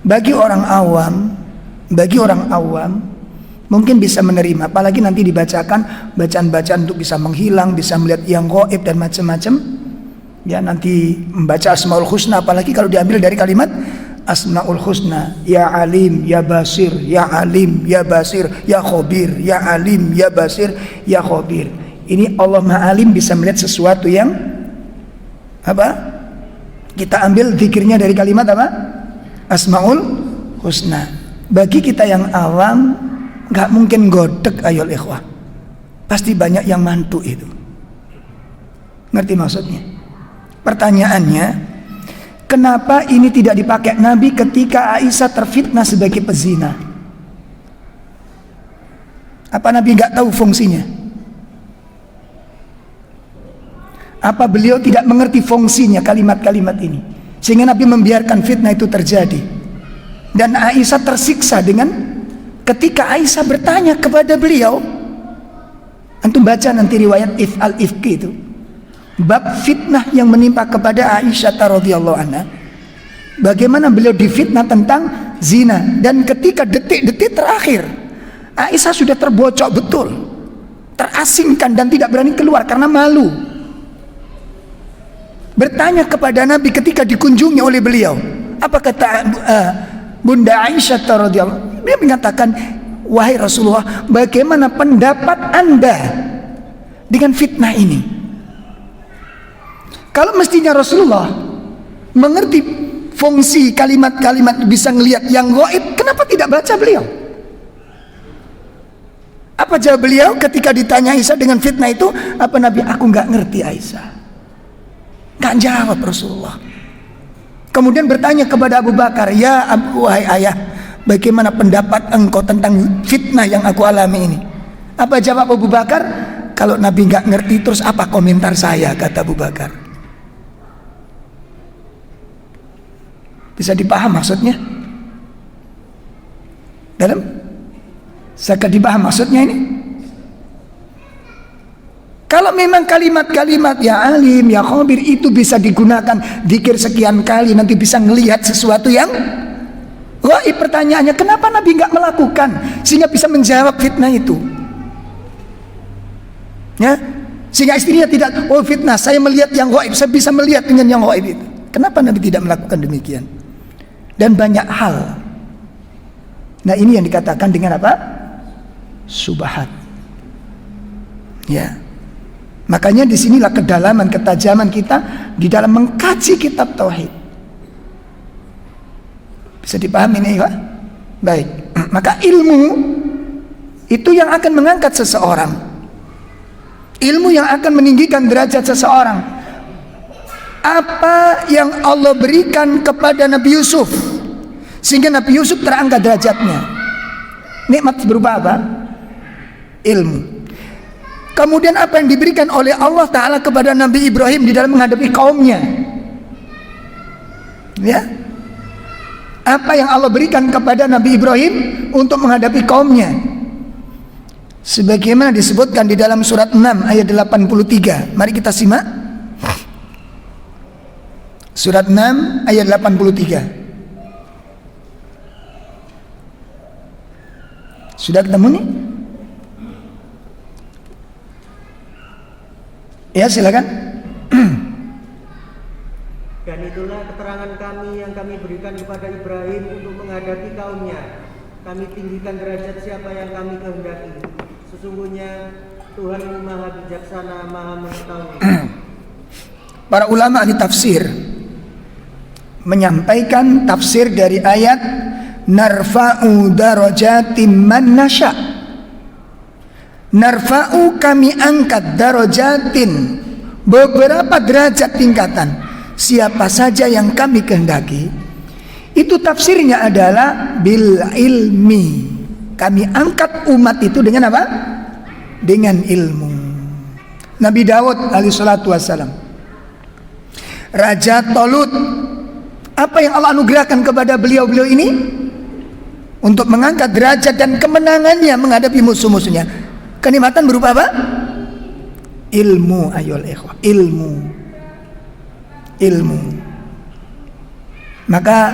Bagi orang awam mungkin bisa menerima, apalagi nanti dibacakan bacaan-bacaan untuk bisa menghilang, bisa melihat yang gaib dan macam-macam. Ya nanti membaca Asmaul Husna, apalagi kalau diambil dari kalimat Asmaul Husna, ya alim, ya basir, ya alim, ya basir, ya khobir, ya alim, ya basir, ya khobir. Ini Allah Maha Alim, bisa melihat sesuatu yang apa? Kita ambil zikirnya dari kalimat apa? Asmaul Husna. Bagi kita yang awam nggak mungkin godek ayol ikhwah. Pasti banyak yang mantu itu. Ngerti maksudnya? Pertanyaannya, kenapa ini tidak dipakai Nabi ketika Aisyah terfitnah sebagai pezina? Apa Nabi nggak tahu fungsinya? Apa beliau tidak mengerti fungsinya kalimat-kalimat ini, sehingga Nabi membiarkan fitnah itu terjadi? Dan Aisyah tersiksa dengan ketika Aisyah bertanya kepada beliau. Antum baca nanti riwayat al-Ifki itu, bab fitnah yang menimpa kepada Aisyah radhiyallahu anha. Bagaimana beliau difitnah tentang zina, dan ketika detik-detik terakhir Aisyah sudah terbocok betul, terasingkan dan tidak berani keluar karena malu. Bertanya kepada Nabi ketika dikunjungi oleh beliau. Apa kata Bunda Aisyah radhiyallahu? Dia mengatakan, wahai Rasulullah, bagaimana pendapat Anda dengan fitnah ini? Kalau mestinya Rasulullah mengerti fungsi kalimat-kalimat, bisa ngelihat yang gaib, kenapa tidak baca beliau? Apa jawab beliau ketika ditanya Aisyah dengan fitnah itu? Apa Nabi? Aku nggak ngerti Aisyah. Nggak jawab Rasulullah. Kemudian bertanya kepada Abu Bakar, ya wahai ayah, bagaimana pendapat engkau tentang fitnah yang aku alami ini? Apa jawab Abu Bakar? Kalau Nabi nggak ngerti, terus apa komentar saya? Kata Abu Bakar. Bisa dipaham maksudnya? Bisa dipaham maksudnya ini? Kalau memang kalimat-kalimat ya alim, ya khabir itu bisa digunakan zikir sekian kali, nanti bisa ngelihat sesuatu yang gaib, pertanyaannya kenapa Nabi nggak melakukan sehingga bisa menjawab fitnah itu? Ya, sehingga istrinya tidak, oh fitnah, saya melihat yang gaib, saya bisa melihat dengan yang gaib itu. Kenapa Nabi tidak melakukan demikian? Dan banyak hal. Nah, ini yang dikatakan dengan apa? Syubhat. Ya. Makanya disinilah kedalaman, ketajaman kita di dalam mengkaji kitab tauhid. Bisa dipahami ini, Pak? Baik. Maka ilmu itu yang akan mengangkat seseorang. Ilmu yang akan meninggikan derajat seseorang. Apa yang Allah berikan kepada Nabi Yusuf sehingga Nabi Yusuf terangkat derajatnya? Nikmat berupa apa? Ilmu. Kemudian apa yang diberikan oleh Allah Ta'ala kepada Nabi Ibrahim di dalam menghadapi kaumnya? Ya, apa yang Allah berikan kepada Nabi Ibrahim untuk menghadapi kaumnya? Sebagaimana disebutkan di dalam surat 6 ayat 83. Mari kita simak. Surat 6 ayat 83. Sudah ketemu nih? Ya, silakan. Dan itulah keterangan kami yang kami berikan kepada Ibrahim untuk menghadapi kaumnya. Kami tinggikan derajat siapa yang kami kehendaki. Sesungguhnya Tuhanmu Maha Bijaksana, Maha Mengetahui. Para ulama ahli tafsir menyampaikan tafsir dari ayat narfa'u darajatim man nasya'. Narfa'u, kami angkat, darajatin, beberapa derajat tingkatan, siapa saja yang kami kehendaki. Itu tafsirnya adalah bil ilmi. Kami angkat umat itu dengan apa? Dengan ilmu. Nabi Daud alaihissalatu wassalam, Raja Tolut, apa yang Allah anugerahkan kepada beliau-beliau ini? Untuk mengangkat derajat dan kemenangannya menghadapi musuh-musuhnya. Kenikmatan berupa apa? Ilmu, ayyuhal ikhwah, ilmu. Maka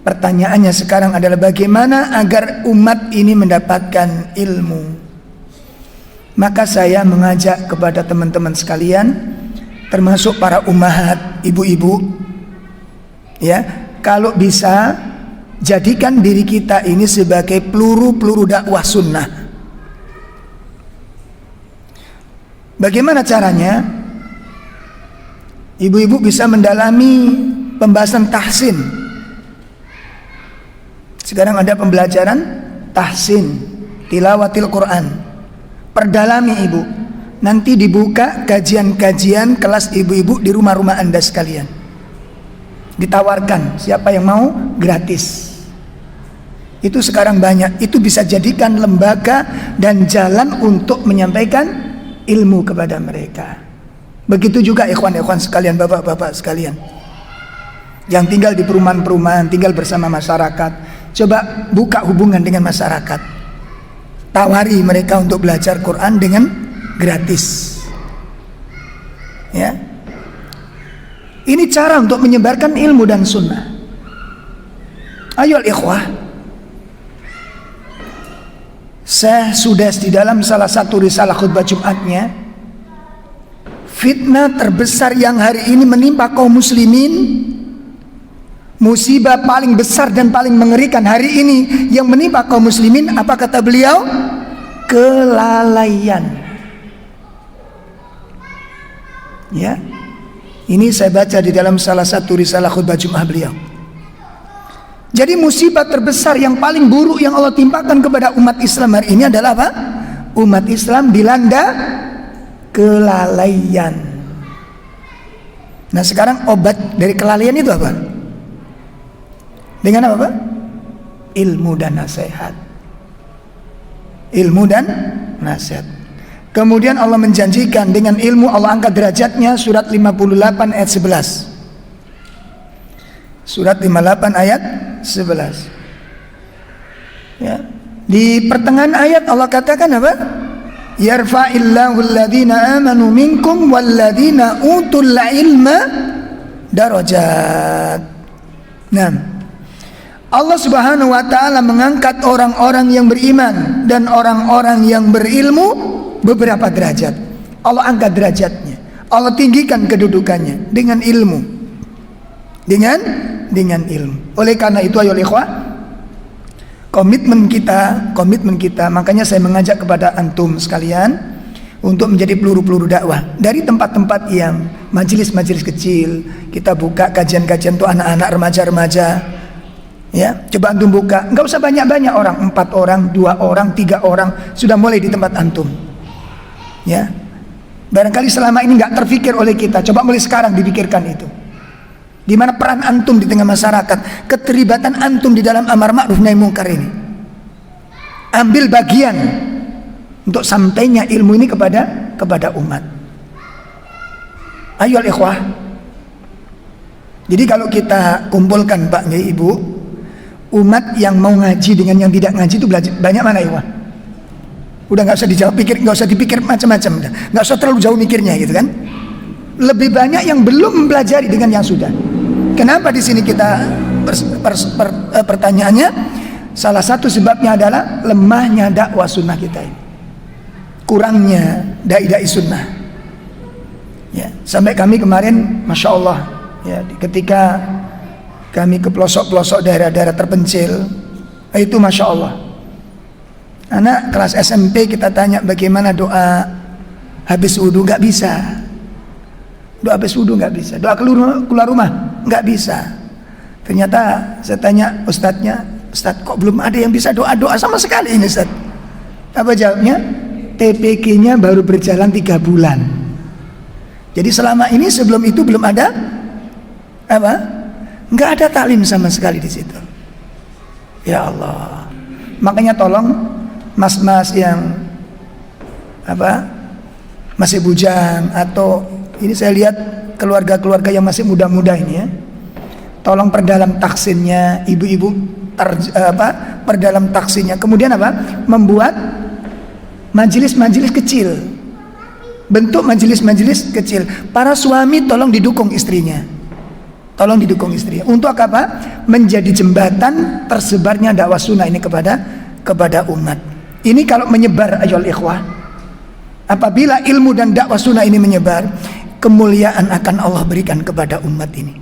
pertanyaannya sekarang adalah bagaimana agar umat ini mendapatkan ilmu. Maka saya mengajak kepada teman-teman sekalian, termasuk para ummahat, ibu-ibu, ya, kalau bisa jadikan diri kita ini sebagai peluru-peluru dakwah sunnah. Bagaimana caranya? Ibu-ibu bisa mendalami pembahasan tahsin. Sekarang ada pembelajaran tahsin, tilawatil Quran. Perdalami ibu. Nanti dibuka kajian-kajian kelas ibu-ibu di rumah-rumah Anda sekalian. Ditawarkan, siapa yang mau gratis. Itu sekarang banyak. Itu bisa jadikan lembaga dan jalan untuk menyampaikan ilmu kepada mereka. Begitu juga ikhwan-ikhwan sekalian, bapak-bapak sekalian yang tinggal di perumahan-perumahan, tinggal bersama masyarakat. Coba buka hubungan dengan masyarakat, tawari mereka untuk belajar Quran dengan gratis. Ya, ini cara untuk menyebarkan ilmu dan sunnah. Ayo ikhwah, saya sudah di dalam salah satu risalah khutbah Jumatnya, fitnah terbesar yang hari ini menimpa kaum muslimin, musibah paling besar dan paling mengerikan hari ini yang menimpa kaum muslimin, apa kata beliau? Kelalaian. Ya, ini saya baca di dalam salah satu risalah khutbah Jumat beliau. Jadi musibah terbesar yang paling buruk yang Allah timpakan kepada umat Islam hari ini adalah apa? Umat Islam dilanda kelalaian. Nah sekarang obat dari kelalaian itu apa? Dengan apa Pak? Ilmu dan nasihat. Ilmu dan nasihat. Kemudian Allah menjanjikan dengan ilmu Allah angkat derajatnya, surat 58 ayat 11. Surat 58 ayat 11. Ya. Di pertengahan ayat Allah katakan apa? Yarfa'illahu alladhina amanu minkum walladhina utul ilma darajat. Nah, Allah Subhanahu wa taala mengangkat orang-orang yang beriman dan orang-orang yang berilmu beberapa derajat. Allah angkat derajatnya. Allah tinggikan kedudukannya dengan ilmu. Dengan ilmu. Oleh karena itu ayo ikhwah, komitmen kita, makanya saya mengajak kepada antum sekalian untuk menjadi peluru-peluru dakwah dari tempat-tempat yang majelis-majelis kecil. Kita buka kajian-kajian untuk anak-anak, remaja-remaja. Ya, coba antum buka, nggak usah banyak-banyak orang, 4 orang, 2 orang, 3 orang, sudah mulai di tempat antum. Ya, barangkali selama ini nggak terfikir oleh kita, coba mulai sekarang dipikirkan itu. Di mana peran antum di tengah masyarakat, keterlibatan antum di dalam amar ma'ruf nahi mungkar ini. Ambil bagian untuk sampainya ilmu ini kepada umat. Ayo ikhwah. Jadi kalau kita kumpulkan Pak Nggih Ibu, umat yang mau ngaji dengan yang tidak ngaji itu banyak mana ikhwah? Udah nggak usah dijawab, nggak usah dipikir macam-macam, nggak usah terlalu jauh mikirnya gitu kan? Lebih banyak yang belum mempelajari dengan yang sudah. Kenapa di sini kita pertanyaannya? Salah satu sebabnya adalah lemahnya dakwah sunnah kita ini, kurangnya dai-dai sunnah. Ya, sampai kami kemarin, masya Allah, ya, ketika kami ke pelosok-pelosok daerah-daerah terpencil, itu masya Allah. Anak kelas SMP kita tanya bagaimana doa habis wudhu, nggak bisa. Doa habis wudhu nggak bisa, doa keluar rumah nggak bisa. Ternyata saya tanya ustadznya, Ustadz kok belum ada yang bisa doa-doa sama sekali ini Ustadz? Apa jawabnya? TPQ-nya baru berjalan 3 bulan. Jadi selama ini sebelum itu belum ada apa? Nggak ada taklim sama sekali di situ. Ya Allah, makanya tolong mas-mas yang apa masih bujang atau ini saya lihat keluarga-keluarga yang masih muda-muda ini ya, tolong perdalam taksinnya, ibu-ibu perdalam taksinnya. Kemudian apa? Membuat majelis-majelis kecil, bentuk majelis-majelis kecil. Para suami tolong didukung istrinya, tolong didukung istrinya. Untuk apa? Menjadi jembatan tersebarnya dakwah sunnah ini kepada umat. Ini kalau menyebar ayyuhal ikhwah, apabila ilmu dan dakwah sunnah ini menyebar, kemuliaan akan Allah berikan kepada umat ini.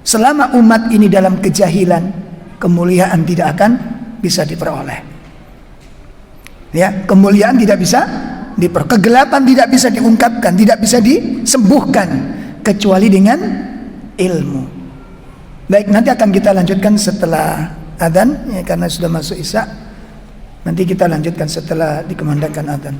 Selama umat ini dalam kejahilan, kemuliaan tidak akan bisa diperoleh. Ya, kemuliaan tidak bisa kegelapan tidak bisa diungkapkan, tidak bisa disembuhkan kecuali dengan ilmu. Baik, nanti akan kita lanjutkan setelah adzan ya, karena sudah masuk isya. Nanti kita lanjutkan setelah dikumandangkan adzan.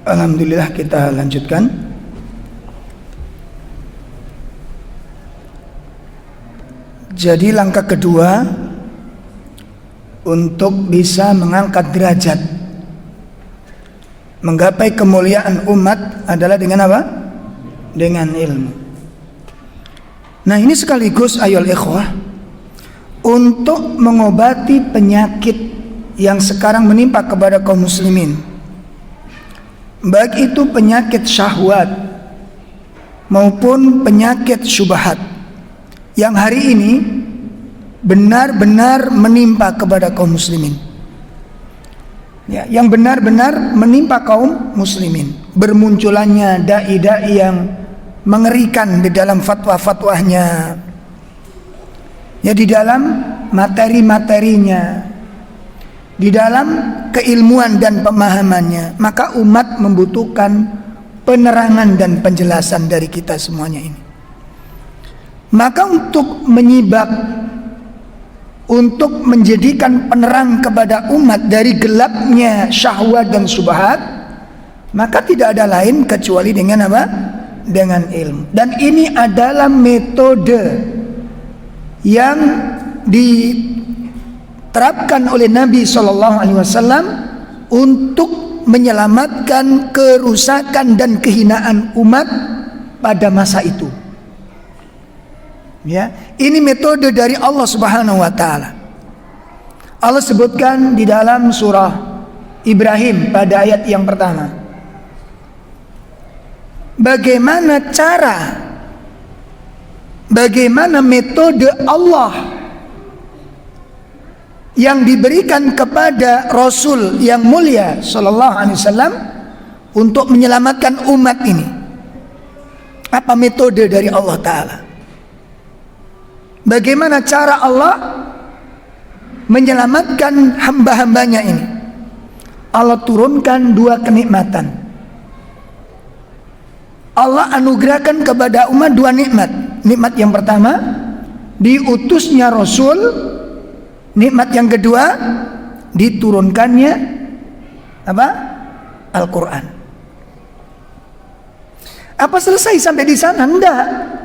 Alhamdulillah, kita lanjutkan. Jadi langkah kedua untuk bisa mengangkat derajat, menggapai kemuliaan umat adalah dengan apa? Dengan ilmu. Nah, ini sekaligus ayol ikhwah untuk mengobati penyakit yang sekarang menimpa kepada kaum muslimin, baik itu penyakit syahwat maupun penyakit syubhat yang hari ini benar-benar menimpa kepada kaum muslimin. Ya, yang benar-benar menimpa kaum muslimin. Bermunculannya dai-dai yang mengerikan di dalam fatwa-fatwanya, ya, di dalam materi-materinya, di dalam keilmuan dan pemahamannya. Maka umat membutuhkan penerangan dan penjelasan dari kita semuanya ini. Maka untuk menyibak, untuk menjadikan penerang kepada umat dari gelapnya syahwat dan syubhat, maka tidak ada lain kecuali dengan apa? Dengan ilmu. Dan ini adalah metode yang diterapkan oleh Nabi SAW untuk menyelamatkan kerusakan dan kehinaan umat pada masa itu. Ya, ini metode dari Allah Subhanahu wa taala. Allah sebutkan di dalam surah Ibrahim pada ayat yang pertama, bagaimana metode Allah yang diberikan kepada Rasul yang mulia sallallahu alaihi wasallam untuk menyelamatkan umat ini. Apa metode dari Allah taala? Bagaimana cara Allah menyelamatkan hamba-hambanya ini? Allah turunkan dua kenikmatan. Allah anugerahkan kepada umat dua nikmat. Nikmat yang pertama, diutusnya Rasul. Nikmat yang kedua, diturunkannya apa? Al-Quran. Apa selesai sampai di sana? Enggak.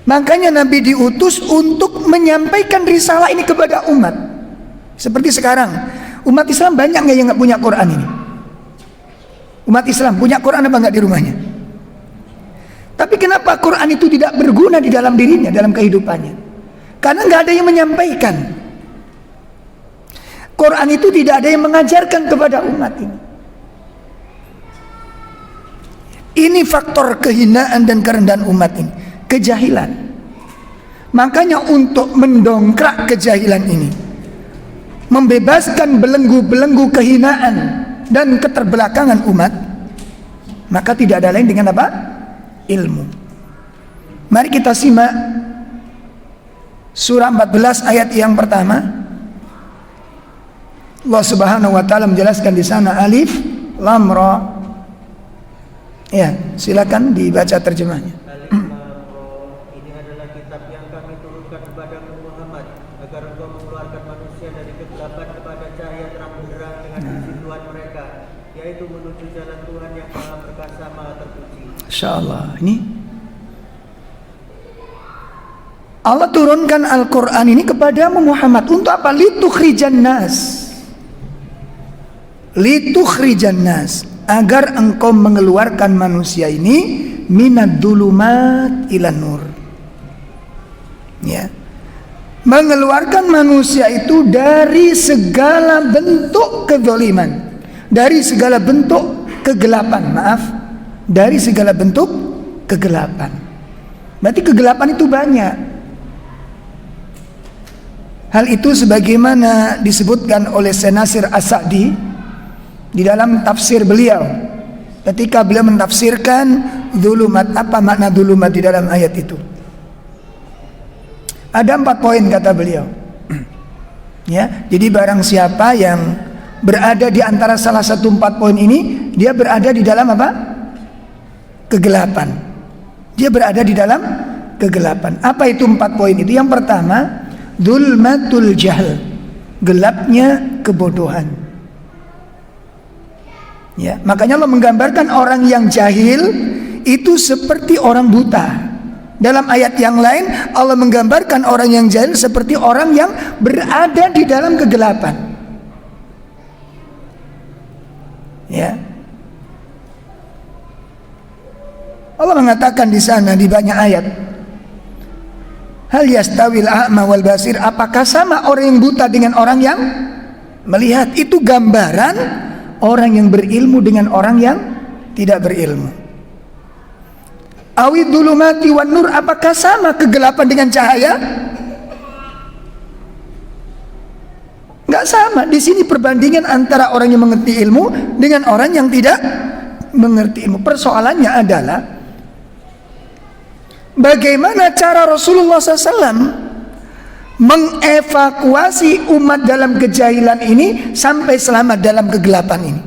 Makanya Nabi diutus untuk menyampaikan risalah ini kepada umat. Seperti sekarang, umat Islam banyak nggak yang nggak punya Quran ini? Umat Islam punya Quran apa nggak di rumahnya? Tapi kenapa Quran itu tidak berguna di dalam dirinya, dalam kehidupannya? Karena nggak ada yang menyampaikan. Quran itu tidak ada yang mengajarkan kepada umat ini. Ini faktor kehinaan dan kerendahan umat ini. Kejahilan. Makanya untuk mendongkrak kejahilan ini, membebaskan belenggu-belenggu kehinaan dan keterbelakangan umat, maka tidak ada lain dengan apa? Ilmu. Mari kita simak surah 14 ayat yang pertama. Allah Subhanahu wa taala menjelaskan di sana alif lam ra. Ya, silakan dibaca terjemahnya. Insyaallah. Ini Allah turunkan Al-Quran ini kepada Muhammad untuk apa? Litukhrijan nas, agar engkau mengeluarkan manusia ini minad dulumat ilan nur. Ya, mengeluarkan manusia itu dari segala bentuk kezaliman, dari segala bentuk kegelapan. Dari segala bentuk kegelapan. Berarti kegelapan itu banyak. Hal itu sebagaimana disebutkan oleh Senasir As-Sa'di di dalam tafsir beliau, ketika beliau mentafsirkan dzulumat. Apa makna dzulumat di dalam ayat itu? Ada 4 poin kata beliau. Ya, jadi barang siapa yang berada di antara salah satu 4 poin ini, dia berada di dalam apa? Kegelapan. Dia berada di dalam kegelapan. Apa itu 4 poin itu? Yang pertama, dzulmatul jahl, gelapnya kebodohan. Ya, makanya Allah menggambarkan orang yang jahil itu seperti orang buta. Dalam ayat yang lain Allah menggambarkan orang yang jahil seperti orang yang berada di dalam kegelapan. Ya. Allah mengatakan di sana di banyak ayat, hal yastawil a'ma wal basir, apakah sama orang yang buta dengan orang yang melihat? Itu gambaran orang yang berilmu dengan orang yang tidak berilmu. Awid dhulumati wan nur, apakah sama kegelapan dengan cahaya? Enggak sama. Di sini perbandingan antara orang yang mengerti ilmu dengan orang yang tidak mengerti ilmu. Persoalannya adalah bagaimana cara Rasulullah SAW mengevakuasi umat dalam kejahilan ini sampai selamat dalam kegelapan ini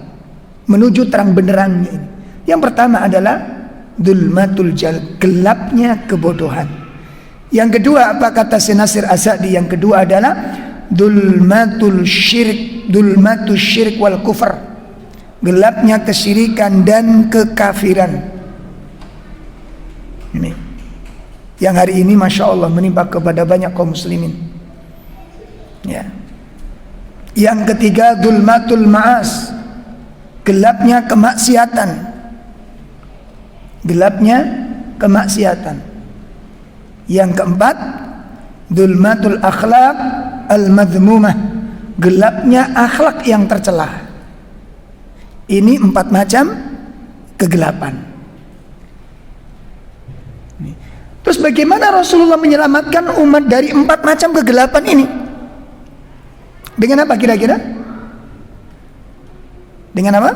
menuju terang benderangnya ini. Yang pertama adalah dzulmatul jahl, gelapnya kebodohan. Yang kedua apa kata Nasir As-Sa'di? Yang kedua adalah dzulmatul syirik wal kufr, gelapnya kesyirikan dan kekafiran. Ini yang hari ini Masya Allah menimpa kepada banyak kaum muslimin. Ya. Yang ketiga dzulmatul ma'as, gelapnya kemaksiatan. Gelapnya kemaksiatan. Yang keempat dzulmatul akhlaq al-madhmumah, gelapnya akhlak yang tercela. Ini 4 macam kegelapan. Terus bagaimana Rasulullah menyelamatkan umat dari 4 macam kegelapan ini? Dengan apa kira-kira? Dengan apa?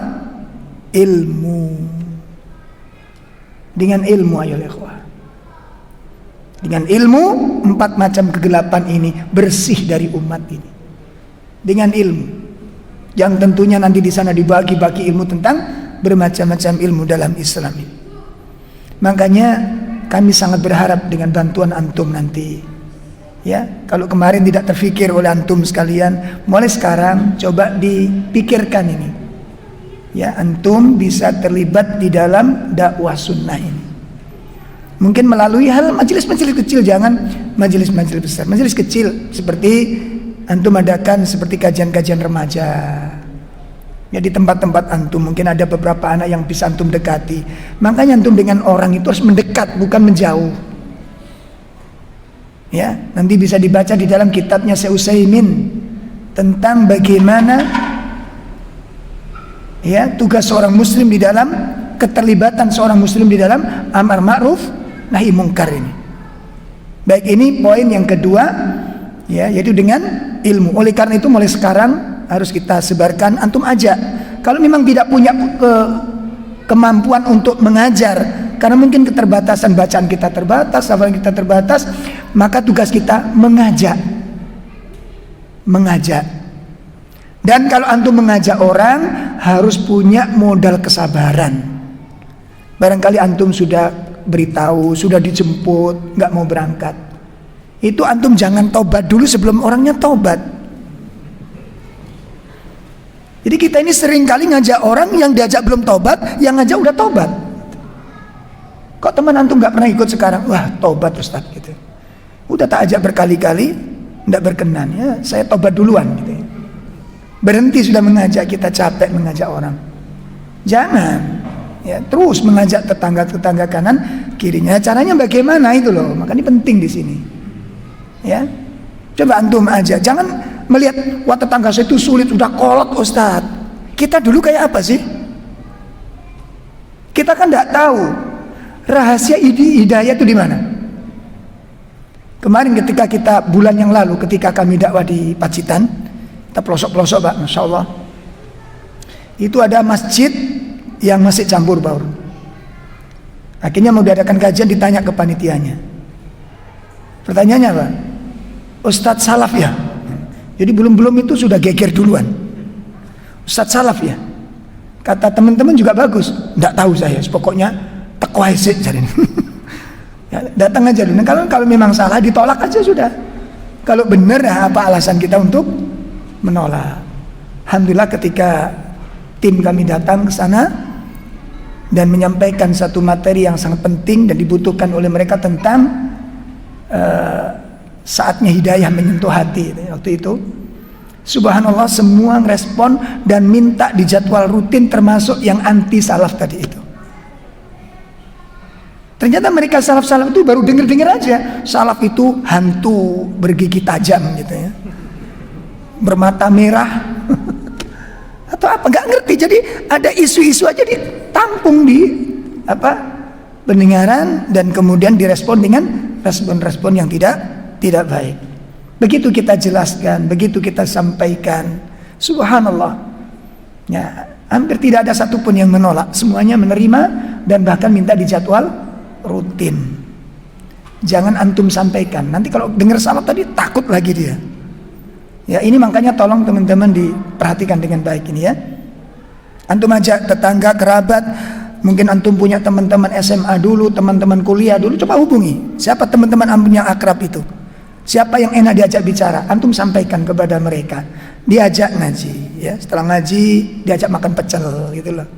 Ilmu. Dengan ilmu, ayo ikhwah. Dengan ilmu 4 macam kegelapan ini bersih dari umat ini. Dengan ilmu. Yang tentunya nanti di sana dibagi-bagi ilmu tentang bermacam-macam ilmu dalam Islam ini. Makanya kami sangat berharap dengan bantuan antum nanti. Ya, kalau kemarin tidak terfikir oleh antum sekalian, mulai sekarang coba dipikirkan ini. Ya, antum bisa terlibat di dalam dakwah sunnah ini. Mungkin melalui hal majelis-majelis kecil, jangan majelis-majelis besar. Majelis kecil seperti antum adakan seperti kajian-kajian remaja. Ya, di tempat-tempat antum mungkin ada beberapa anak yang bisa antum dekati. Makanya antum dengan orang itu harus mendekat, bukan menjauh. Ya, nanti bisa dibaca di dalam kitabnya Syekh Utsaimin tentang bagaimana ya tugas seorang muslim di dalam keterlibatan seorang muslim di dalam amar ma'ruf nahi mungkar ini. Baik, ini poin yang kedua, ya, yaitu dengan ilmu. Oleh karena itu mulai sekarang harus kita sebarkan, antum ajak. Kalau memang tidak punya kemampuan untuk mengajar, karena mungkin keterbatasan bacaan kita terbatas, hafalan kita terbatas, maka tugas kita mengajak. Dan kalau antum mengajak orang harus punya modal kesabaran. Barangkali antum sudah beritahu, sudah dijemput, nggak mau berangkat. Itu antum jangan tobat dulu sebelum orangnya tobat. Jadi kita ini sering kali ngajak orang yang diajak belum tobat, yang ngajak udah tobat. Kok teman antum nggak pernah ikut sekarang? Wah, tobat Ustaz gitu. Udah tak ajak berkali-kali, nggak berkenan. Ya, saya tobat duluan gitu. Berhenti sudah mengajak, kita capek mengajak orang. Jangan, ya, terus mengajak tetangga-tetangga kanan kirinya. Caranya bagaimana itu loh? Makanya penting di sini. Ya, coba antum aja, jangan melihat wah tetangga saya itu sulit, udah kolot Ustaz. Kita dulu kayak apa sih? Kita kan tidak tahu rahasia hidayah itu di mana. Kemarin ketika kita bulan yang lalu ketika kami dakwah di Pacitan, kita pelosok-pelosok Pak, Masya Allah, itu ada masjid yang masih campur baur. Akhirnya mau diadakan kajian, ditanya ke panitianya. Pertanyaannya apa? Ustadz salaf ya? Jadi belum itu sudah geger duluan. Ustadz salaf ya? Kata teman-teman juga bagus. Nggak tahu saya, pokoknya teko sik jadi. Ya, datang aja dulu. Nah, kalau memang salah ditolak aja sudah. Kalau benar ya apa alasan kita untuk menolak? Alhamdulillah ketika tim kami datang ke sana dan menyampaikan satu materi yang sangat penting dan dibutuhkan oleh mereka tentang saatnya hidayah menyentuh hati waktu itu. Subhanallah, semua ngerespon dan minta dijadwal rutin, termasuk yang anti salaf tadi itu. Ternyata mereka salaf-salaf itu baru dengar aja, salaf itu hantu bergigi tajam gitu ya, bermata merah atau apa, nggak ngerti. Jadi ada isu-isu aja ditampung di pendengaran dan kemudian direspon dengan respon-respon yang tidak baik. Begitu kita jelaskan, begitu kita sampaikan, subhanallah, ya, hampir tidak ada satupun yang menolak, semuanya menerima dan bahkan minta dijadwal rutin. Jangan antum sampaikan, nanti kalau dengar salah tadi takut lagi dia. Ya, ini makanya tolong teman-teman diperhatikan dengan baik ini ya. Antum ajak tetangga, kerabat, mungkin antum punya teman-teman SMA dulu, teman-teman kuliah dulu, coba hubungi. Siapa teman-teman antum yang akrab itu? Siapa yang enak diajak bicara? Antum sampaikan kepada mereka. Diajak ngaji, ya. Setelah ngaji diajak makan pecel, gitu loh.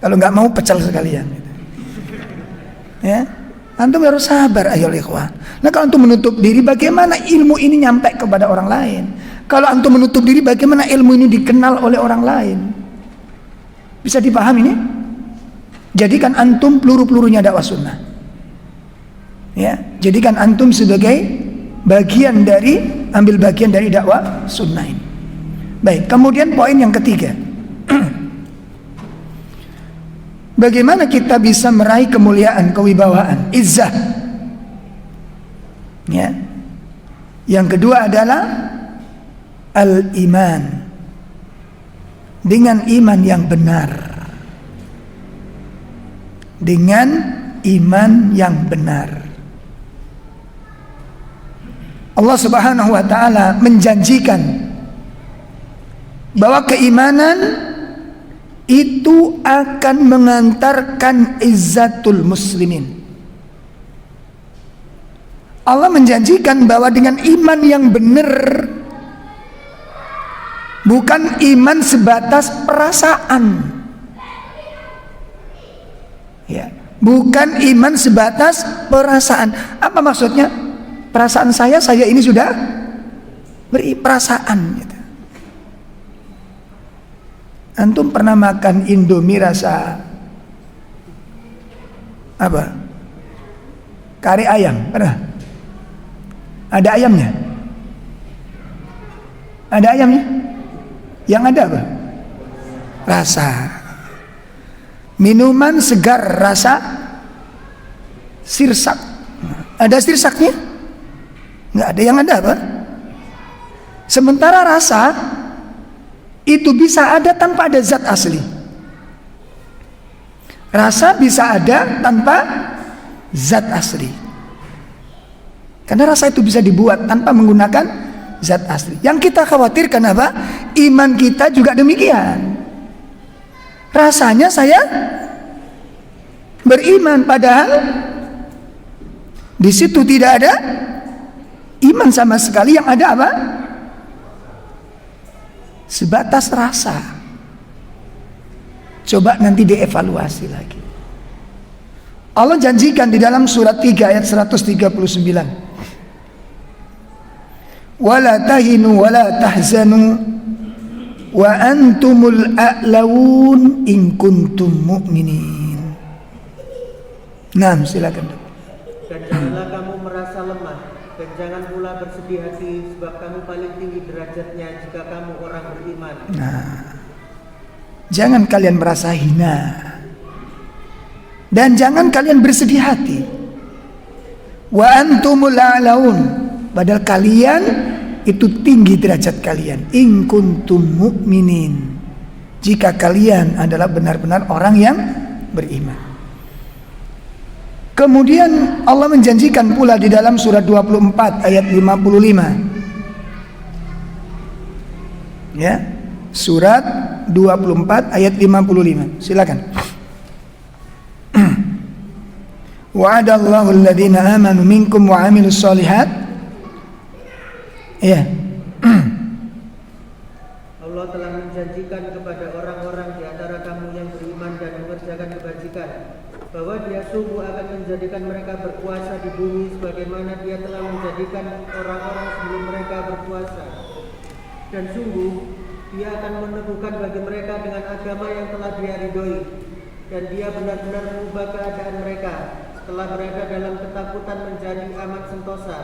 Kalau nggak mau pecel sekalian. Gitu. Ya, antum harus sabar, ayo ikhwah. Nah, kalau antum menutup diri, bagaimana ilmu ini nyampe kepada orang lain? Kalau antum menutup diri, bagaimana ilmu ini dikenal oleh orang lain? Bisa dipahami ini? Jadikan antum peluru-pelurunya dakwah sunnah. Ya, jadikan antum sebagai ambil bagian dari dakwah sunnah ini. Baik, kemudian poin yang ketiga. Bagaimana kita bisa meraih kemuliaan, kewibawaan, izzah? Ya. Yang kedua adalah al-iman. Dengan iman yang benar. Dengan iman yang benar. Allah Subhanahu wa ta'ala menjanjikan bahwa keimanan itu akan mengantarkan izzatul muslimin. Allah menjanjikan bahwa dengan iman yang benar, bukan iman sebatas perasaan, ya, bukan iman sebatas perasaan. Apa maksudnya? Perasaan saya ini sudah berperasaan gitu. Antum pernah makan Indomie rasa apa? Kari ayam, pernah? Ada ayamnya? Ada ayamnya? Yang ada apa? Rasa. Minuman segar rasa sirsak. Ada sirsaknya? Nggak ada. Yang ada apa? Sementara rasa itu bisa ada tanpa ada zat asli. Rasa bisa ada tanpa zat asli. Karena rasa itu bisa dibuat tanpa menggunakan zat asli. Yang kita khawatirkan apa? Iman kita juga demikian. Rasanya saya beriman, padahal di situ tidak ada iman sama sekali. Yang ada apa? Sebatas rasa. Coba nanti dievaluasi lagi. Allah janjikan di dalam surat 3 ayat 139. Wala tahinu wala tahzanu wa antumul a'lawun in kuntum mu'minin. Nah, silakan. Dan janganlah kamu merasa lemah, dan jangan pula bersedih hati, sebab kamu paling tinggi derajatnya jika kamu orang beriman. Nah, jangan kalian merasa hina, dan jangan kalian bersedih hati. Wa antumul a'laun, padahal kalian itu tinggi derajat kalian. In kuntum mu'minin, jika kalian adalah benar-benar orang yang beriman. Kemudian Allah menjanjikan pula di dalam surat 24 ayat 55. Ya, surat 24 ayat 55. Silakan. Wa'adallahu alladhina amanu minkum wa 'amilus shalihat. Ya. Allah telah menjanjikan kepada orang-orang di antara mengerjakan kebajikan, bahwa Dia sungguh akan menjadikan mereka berkuasa di bumi sebagaimana Dia telah menjadikan orang-orang sebelum mereka berkuasa. Dan sungguh Dia akan meneguhkan bagi mereka dengan agama yang telah Dia ridhoi, dan Dia benar-benar mengubah keadaan mereka setelah berada dalam ketakutan menjadi amat sentosa.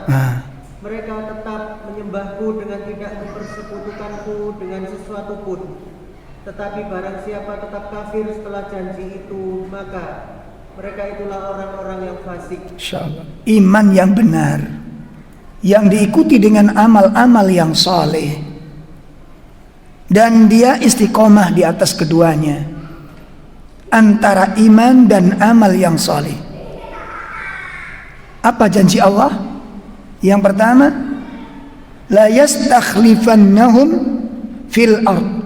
Mereka tetap menyembahku dengan tidak mempersekutukanku dengan sesuatu pun. Tetapi barang siapa tetap kafir setelah janji itu, maka mereka itulah orang-orang yang fasik. Insyaallah. Iman yang benar, yang diikuti dengan amal-amal yang saleh, dan dia istiqomah di atas keduanya, antara iman dan amal yang saleh. Apa janji Allah? Yang pertama, la yastakhlifannahum fil ard.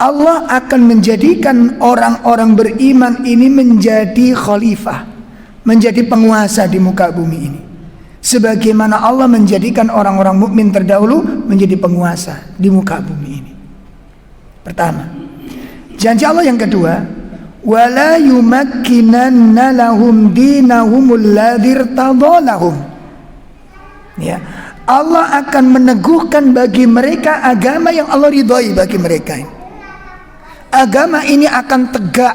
Allah akan menjadikan orang-orang beriman ini menjadi khalifah, menjadi penguasa di muka bumi ini, sebagaimana Allah menjadikan orang-orang mukmin terdahulu menjadi penguasa di muka bumi ini. Pertama, janji Allah yang kedua, wala yumakkinanna lahum dinahumul ladzi irtadha lahum. Ya, Allah akan meneguhkan bagi mereka agama yang Allah ridhoi bagi mereka. Agama ini akan tegak,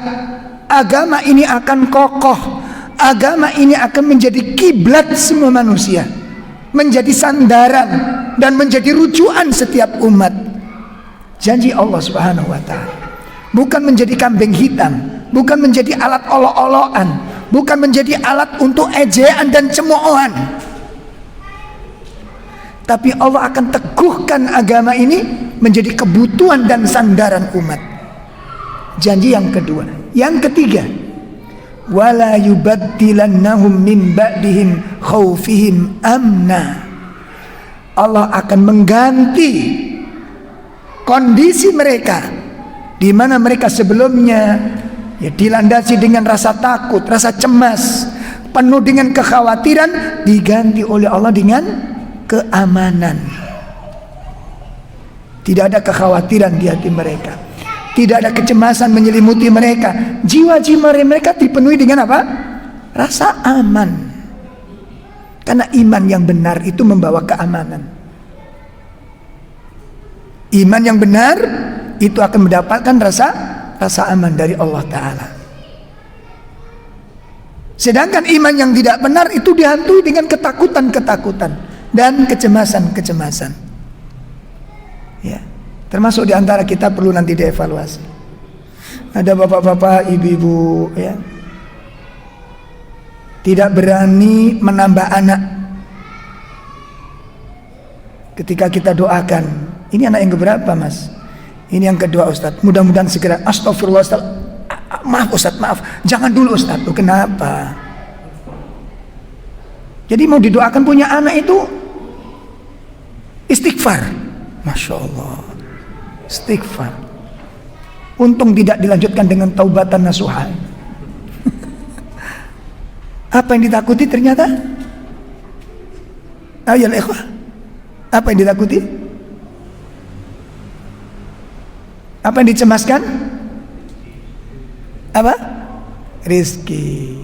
agama ini akan kokoh, agama ini akan menjadi kiblat semua manusia, menjadi sandaran dan menjadi rujukan setiap umat. Janji Allah Subhanahu wa taala. Bukan menjadi kambing hitam, bukan menjadi alat olok-olokan, bukan menjadi alat untuk ejaan dan cemoohan. Tapi Allah akan teguhkan agama ini menjadi kebutuhan dan sandaran umat. Janji yang kedua. Yang ketiga, wala yubaddilannahum min ba'dihim khaufihim amna. Allah akan mengganti kondisi mereka di mana mereka sebelumnya dilandasi dengan rasa takut, rasa cemas, penuh dengan kekhawatiran, diganti oleh Allah dengan keamanan. Tidak ada kekhawatiran di hati mereka, tidak ada kecemasan menyelimuti mereka. Jiwa-jiwa mereka dipenuhi dengan apa? Rasa aman. Karena iman yang benar itu membawa keamanan. Iman yang benar itu akan mendapatkan rasa aman dari Allah Ta'ala. Sedangkan iman yang tidak benar itu dihantui dengan ketakutan-ketakutan dan kecemasan-kecemasan. Ya, termasuk diantara kita perlu nanti dievaluasi. Ada bapak-bapak, ibu-ibu, ya, tidak berani menambah anak. Ketika kita doakan, ini anak yang keberapa mas? Ini yang kedua Ustadz. Mudah-mudahan segera. Astagfirullah Ustadz. Maaf Ustadz, maaf. Jangan dulu Ustadz. Loh, kenapa? Jadi mau didoakan punya anak itu istighfar. Masya Allah, istighfar. Untung tidak dilanjutkan dengan taubatan nasuha. Apa yang ditakuti ternyata? Ayol ikhwah, apa yang ditakuti? Apa yang dicemaskan? Apa? Rizki.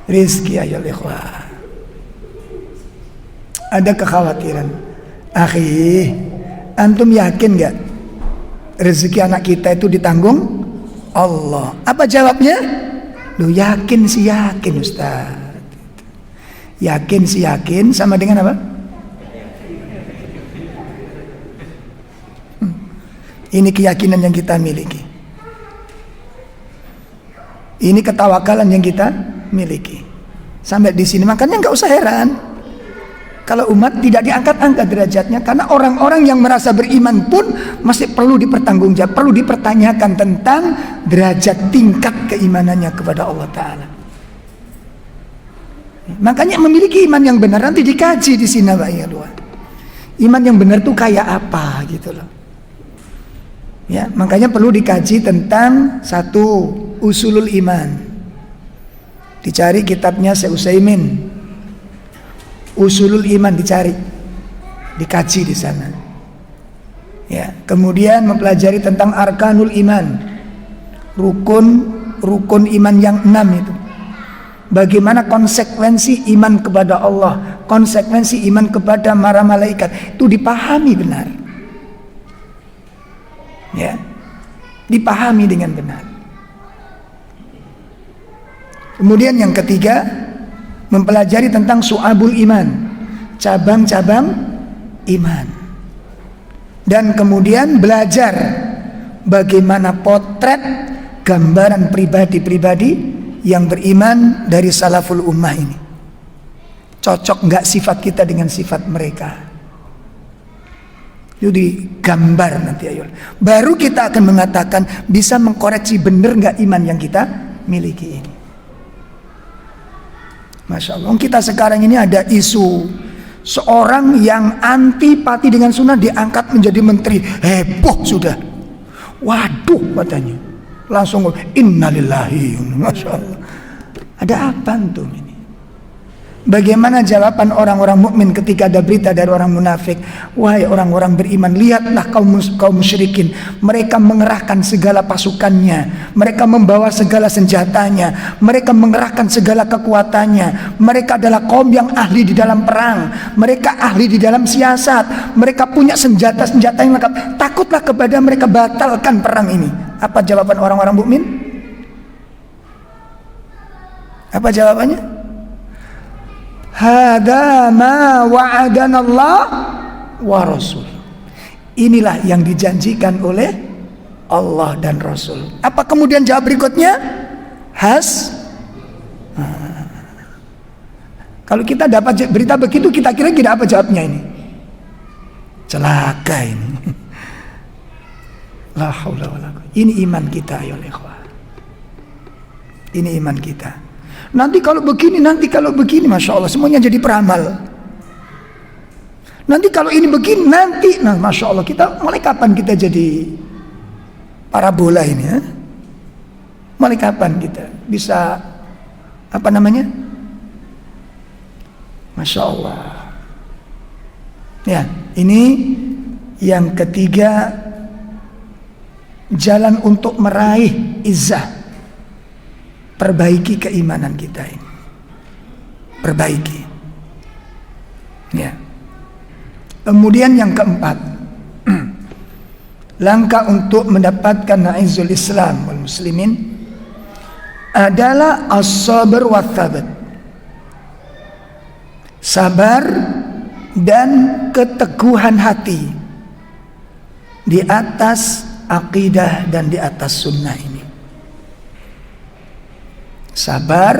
Rizki ayol ikhwah. Ada kekhawatiran. Akhi, antum yakin gak rezeki anak kita itu ditanggung Allah? Apa jawabnya? Lu yakin sih yakin Ustaz. Yakin sih yakin sama dengan apa? Ini keyakinan yang kita miliki. Ini ketawakalan yang kita miliki. Sampai di sini makanya nggak usah heran kalau umat tidak diangkat-angkat derajatnya, karena orang-orang yang merasa beriman pun masih perlu dipertanggungjawab, perlu dipertanyakan tentang derajat tingkat keimanannya kepada Allah Ta'ala. Makanya memiliki iman yang benar nanti dikaji di sini Pak ya luar. Iman yang benar tuh kayak apa gitu loh. Ya, makanya perlu dikaji tentang satu usulul iman. Dicari kitabnya Syekh Utsaimin. Usulul iman dicari, dikaji di sana. Ya, kemudian mempelajari tentang arkanul iman, rukun iman yang 6 itu. Bagaimana konsekuensi iman kepada Allah, konsekuensi iman kepada para malaikat, itu dipahami benar. Ya, dipahami dengan benar. Kemudian yang ketiga, mempelajari tentang syu'abul iman, cabang-cabang iman. Dan kemudian belajar bagaimana potret gambaran pribadi-pribadi yang beriman dari salaful ummah ini. Cocok nggak sifat kita dengan sifat mereka? Itu digambar nanti ayo. Baru kita akan mengatakan bisa mengkoreksi benar nggak iman yang kita miliki ini. Masya Allah. Kita sekarang ini ada isu seorang yang antipati dengan sunnah diangkat menjadi menteri. Heboh sudah. Waduh katanya. Langsung innalillahi. Masya Allah. Ada apa antum ini? Bagaimana jawaban orang-orang mukmin ketika ada berita dari orang munafik? Wahai orang-orang beriman, lihatlah kaum musyrikin, mereka mengerahkan segala pasukannya, mereka membawa segala senjatanya, mereka mengerahkan segala kekuatannya. Mereka adalah kaum yang ahli di dalam perang, mereka ahli di dalam siasat, mereka punya senjata-senjata yang lengkap. Takutlah kepada mereka, batalkan perang ini. Apa jawaban orang-orang mukmin? Apa jawabannya? Hada ma wa'adana Allah wa Rasul. Inilah yang dijanjikan oleh Allah dan Rasul. Apa kemudian jawab berikutnya? Kalau kita dapat berita begitu, kita kira-kira apa jawabnya ini? Celaka ini. La haula wala quwwata. Ini iman kita ya ikhwah. Ini iman kita. Nanti kalau begini, Masya Allah, semuanya jadi peramal. Nanti kalau ini begini, nanti, nah Masya Allah, kita mulai kapan kita jadi parabola ini? Ya? Mulai kapan kita bisa, Masya Allah. Ya, ini yang ketiga, jalan untuk meraih izzah. Perbaiki keimanan kita ini. Perbaiki. Ya. Kemudian yang keempat, langkah untuk mendapatkan izzul Islam wal muslimin adalah as-sabr wa thabat. Sabar dan keteguhan hati di atas akidah dan di atas sunnah ini. Sabar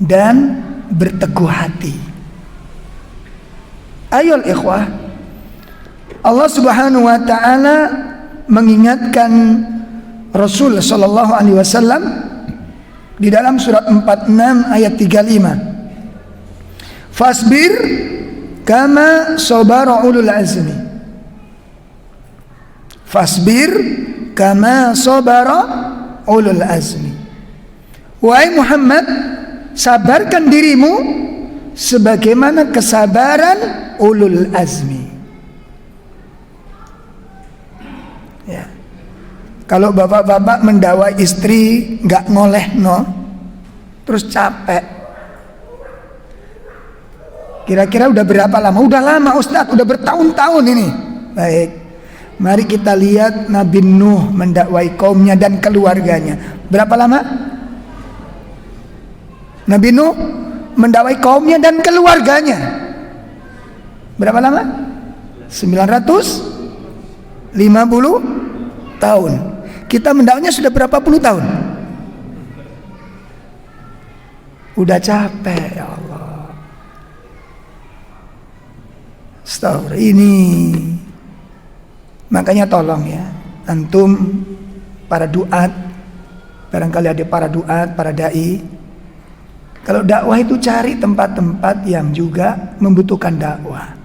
dan berteguh hati. Ayo ikhwah, Allah Subhanahu wa taala mengingatkan Rasul sallallahu alaihi wasallam di dalam surat 46 ayat 35. Fasbir kama sabara ulul azmi. Fasbir kama sabara ulul azmi. Wahai Muhammad, sabarkan dirimu sebagaimana kesabaran ulul azmi. Ya. Kalau bapak-bapak mendawai istri nggak ngoleh terus capek. Kira-kira udah berapa lama? Udah lama Ustadz, udah bertahun-tahun ini. Baik, mari kita lihat Nabi Nuh mendakwai kaumnya dan keluarganya. Berapa lama? Nabi Nuh mendakwai kaumnya dan keluarganya. Berapa lama? 950 tahun. Kita mendakwanya sudah berapa puluh tahun? Udah capek ya Allah. Astagfirullah. Ini makanya tolong ya, antum para duat, barangkali ada para duat, para dai. Kalau dakwah itu cari tempat-tempat yang juga membutuhkan dakwah.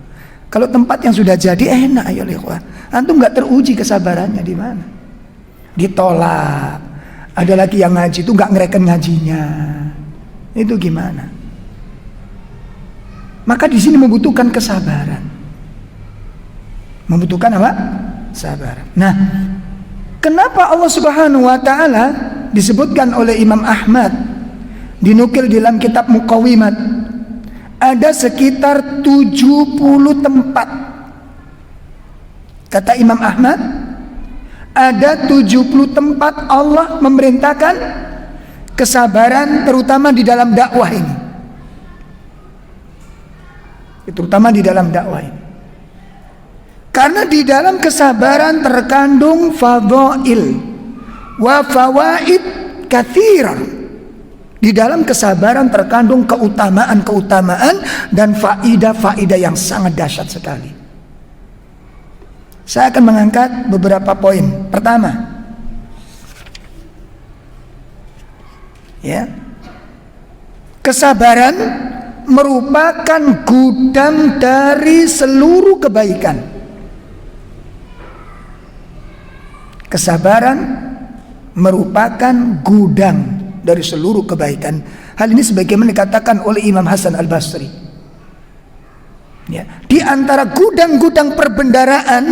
Kalau tempat yang sudah jadi enak, ayo ikhwah. Antum nggak teruji kesabarannya di mana? Ditolak. Ada lagi yang ngaji itu nggak ngereken ngajinya. Itu gimana? Maka di sini membutuhkan kesabaran. Membutuhkan apa? Sabar. Nah, Kenapa Allah Subhanahu wa taala disebutkan oleh Imam Ahmad, dinukil dalam kitab Muqawimat, ada sekitar 70 tempat. Kata Imam Ahmad, ada 70 tempat Allah memerintahkan kesabaran, terutama di dalam dakwah ini. Terutama di dalam dakwah ini. Karena di dalam kesabaran terkandung fadhail wa fawaid katsiran. Di dalam kesabaran terkandung keutamaan-keutamaan dan faidah-faidah yang sangat dahsyat sekali. Saya akan mengangkat beberapa poin. Pertama, ya, kesabaran merupakan gudang dari seluruh kebaikan. Kesabaran merupakan gudang dari seluruh kebaikan. Hal ini sebagaimana dikatakan oleh Imam Hasan Al-Basri. Ya, di antara gudang-gudang perbendaraan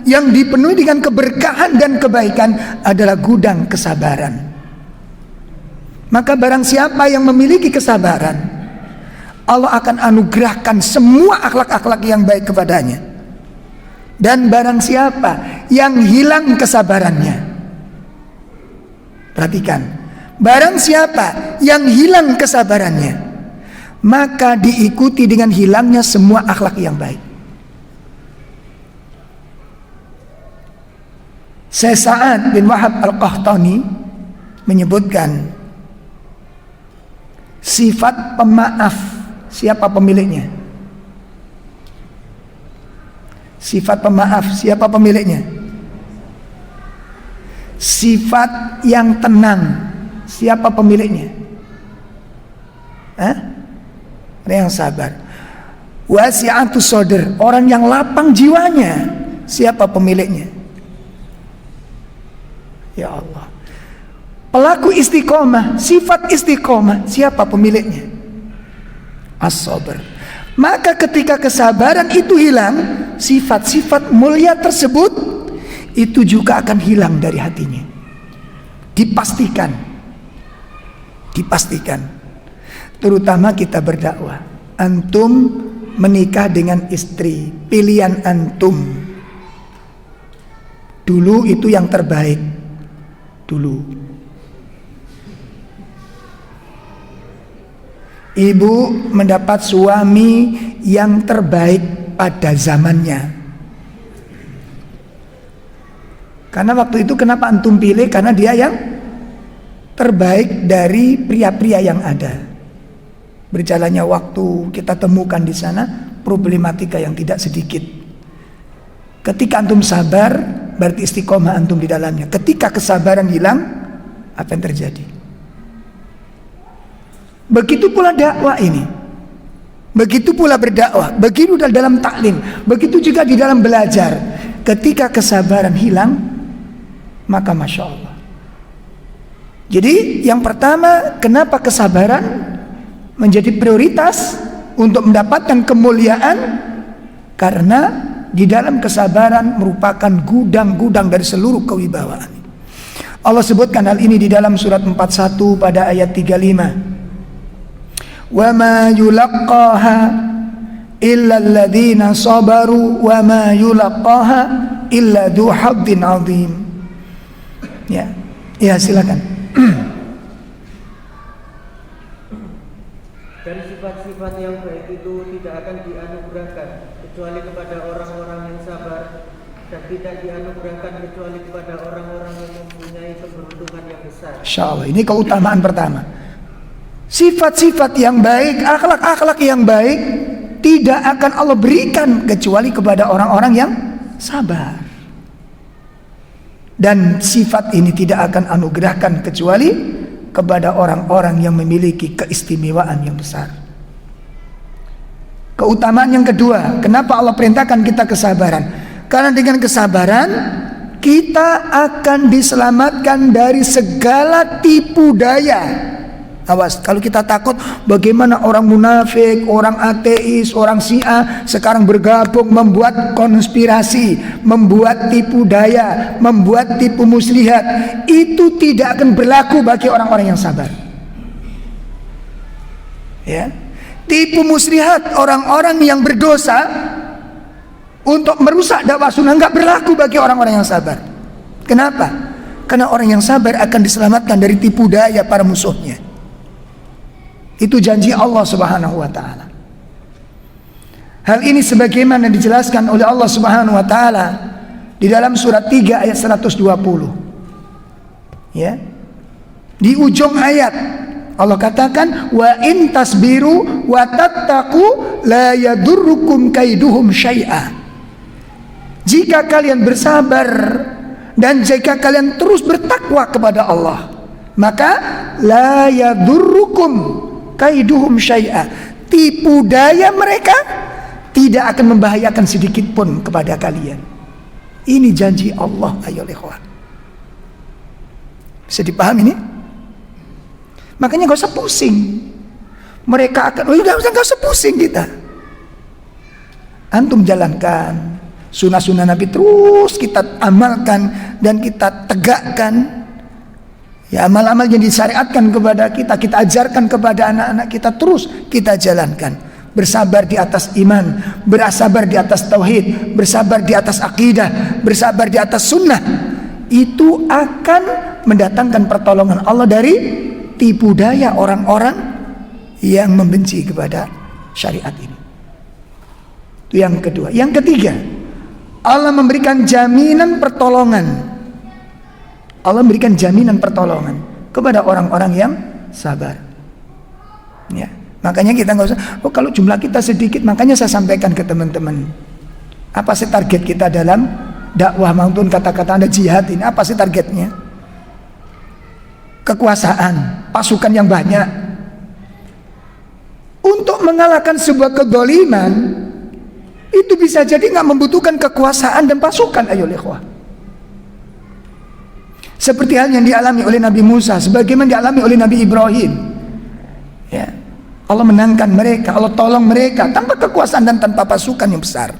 yang dipenuhi dengan keberkahan dan kebaikan adalah gudang kesabaran. Maka barang siapa yang memiliki kesabaran, Allah akan anugerahkan semua akhlak-akhlak yang baik kepadanya. Dan barang siapa yang hilang kesabarannya, perhatikan, barang siapa yang hilang kesabarannya, maka diikuti dengan hilangnya semua akhlak yang baik. Syekh Sa'ad bin Wahab Al-Qahtani menyebutkan sifat pemaaf, siapa pemiliknya? Sifat pemaaf, siapa pemiliknya? Sifat yang tenang, siapa pemiliknya? Orang yang sabar. Wasi'atus sodr, orang yang lapang jiwanya, siapa pemiliknya? Ya Allah. Pelaku istiqomah, sifat istiqomah, siapa pemiliknya? As-sabr. Maka ketika kesabaran itu hilang, sifat-sifat mulia tersebut itu juga akan hilang dari hatinya. Dipastikan. Terutama kita berdakwah. Antum menikah dengan istri pilihan antum. Dulu itu yang terbaik. Dulu. Ibu mendapat suami yang terbaik pada zamannya. Karena waktu itu kenapa antum pilih? Karena dia yang terbaik dari pria-pria yang ada. Berjalannya waktu, kita temukan di sana problematika yang tidak sedikit. Ketika antum sabar, berarti istiqomah antum di dalamnya. Ketika kesabaran hilang, apa yang terjadi? Begitu pula dakwah ini, begitu pula berdakwah, begitu dalam taklim, begitu juga di dalam belajar. Ketika kesabaran hilang, maka Masya Allah. Jadi yang pertama, kenapa kesabaran menjadi prioritas untuk mendapatkan kemuliaan? Karena di dalam kesabaran merupakan gudang-gudang dari seluruh kewibawaan. Allah sebutkan hal ini di dalam surat 41 pada ayat 35. Wa ma yulaqqaha illa alladhina sabaru wa ma yulaqqaha illa dzu haddin 'adzim. Ya, silakan. Dan sifat-sifat yang baik itu tidak akan dianugerahkan kecuali kepada orang-orang yang sabar, dan tidak dianugerahkan kecuali kepada orang-orang yang mempunyai keberuntungan yang besar. Insyaallah, ini keutamaan pertama. Sifat-sifat yang baik, akhlak-akhlak yang baik tidak akan Allah berikan kecuali kepada orang-orang yang sabar. Dan sifat ini tidak akan anugerahkan kecuali kepada orang-orang yang memiliki keistimewaan yang besar. Keutamaan yang kedua, kenapa Allah perintahkan kita kesabaran? Karena dengan kesabaran kita akan diselamatkan dari segala tipu daya Awas, kalau kita takut bagaimana orang munafik, orang ateis, orang Syiah sekarang bergabung membuat konspirasi, membuat tipu daya, membuat tipu muslihat, itu tidak akan berlaku bagi orang-orang yang sabar. Ya, tipu muslihat orang-orang yang berdosa untuk merusak dakwah sunnah nggak berlaku bagi orang-orang yang sabar. Kenapa? Karena orang yang sabar akan diselamatkan dari tipu daya para musuhnya. Itu janji Allah Subhanahu wa taala. Hal ini sebagaimana dijelaskan oleh Allah Subhanahu wa taala di dalam surat 3 ayat 120. Ya. Di ujung ayat Allah katakan, wa in tasbiru wa tattaqu la yadurrukum kaiduhum syai'a. Jika kalian bersabar dan jika kalian terus bertakwa kepada Allah, maka la yadurrukum kaiduhum syai'a, tipu daya mereka tidak akan membahayakan sedikit pun kepada kalian. Ini janji Allah, ayo ikhwan. Bisa dipahami ini? Makanya gak usah pusing. Mereka akan, udah gak usah pusing kita. Antum jalankan sunnah-sunnah Nabi, terus kita amalkan dan kita tegakkan. Ya, amal-amal yang disyariatkan kepada kita, kita ajarkan kepada anak-anak kita, terus kita jalankan. Bersabar di atas iman, bersabar di atas tauhid, bersabar di atas akidah, bersabar di atas sunnah. Itu akan mendatangkan pertolongan Allah dari tipu daya orang-orang yang membenci kepada syariat ini. Itu yang kedua. Yang ketiga, Allah memberikan jaminan pertolongan. Allah memberikan jaminan pertolongan kepada orang-orang yang sabar. Ya, makanya kita nggak usah, kalau jumlah kita sedikit, makanya saya sampaikan ke teman-teman, apa sih target kita dalam dakwah maupun kata-kata Anda jihad ini? Apa sih targetnya? Kekuasaan, pasukan yang banyak. Untuk mengalahkan sebuah kedoliman, itu bisa jadi nggak membutuhkan kekuasaan dan pasukan, ayo ikhwah. Seperti hal yang dialami oleh Nabi Musa, sebagaimana dialami oleh Nabi Ibrahim. Ya, Allah menangkan mereka, Allah tolong mereka tanpa kekuasaan dan tanpa pasukan yang besar.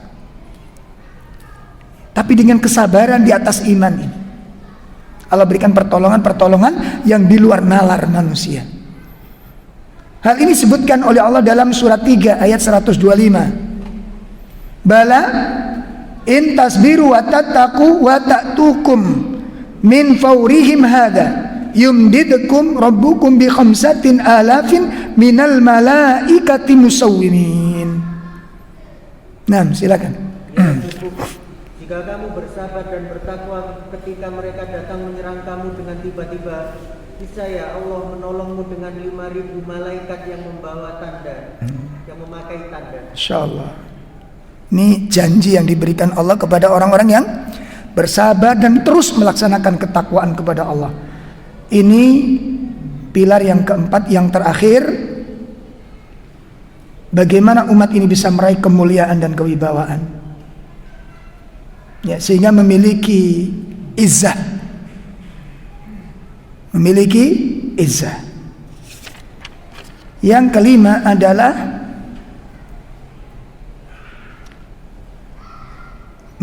Tapi dengan kesabaran di atas iman ini, Allah berikan pertolongan-pertolongan yang di luar nalar manusia. Hal ini disebutkan oleh Allah dalam surat 3 ayat 125. Bala in tasbiru wa tattaqu wa ta'tukum min fawrihim hadha yumdidkum rabbukum bi 5,000 minal malaikati musawwimin. Nah, silakan. Jika kamu bersabar dan bertakwa ketika mereka datang menyerang kamu dengan tiba-tiba, niscaya Allah menolongmu dengan 5.000 malaikat yang membawa tanda, yang memakai tanda. Insyaallah. Ini janji yang diberikan Allah kepada orang-orang yang bersabar dan terus melaksanakan ketakwaan kepada Allah. Ini pilar yang keempat, yang terakhir, bagaimana umat ini bisa meraih kemuliaan dan kewibawaan, ya, sehingga memiliki izzah, memiliki izzah. Yang kelima adalah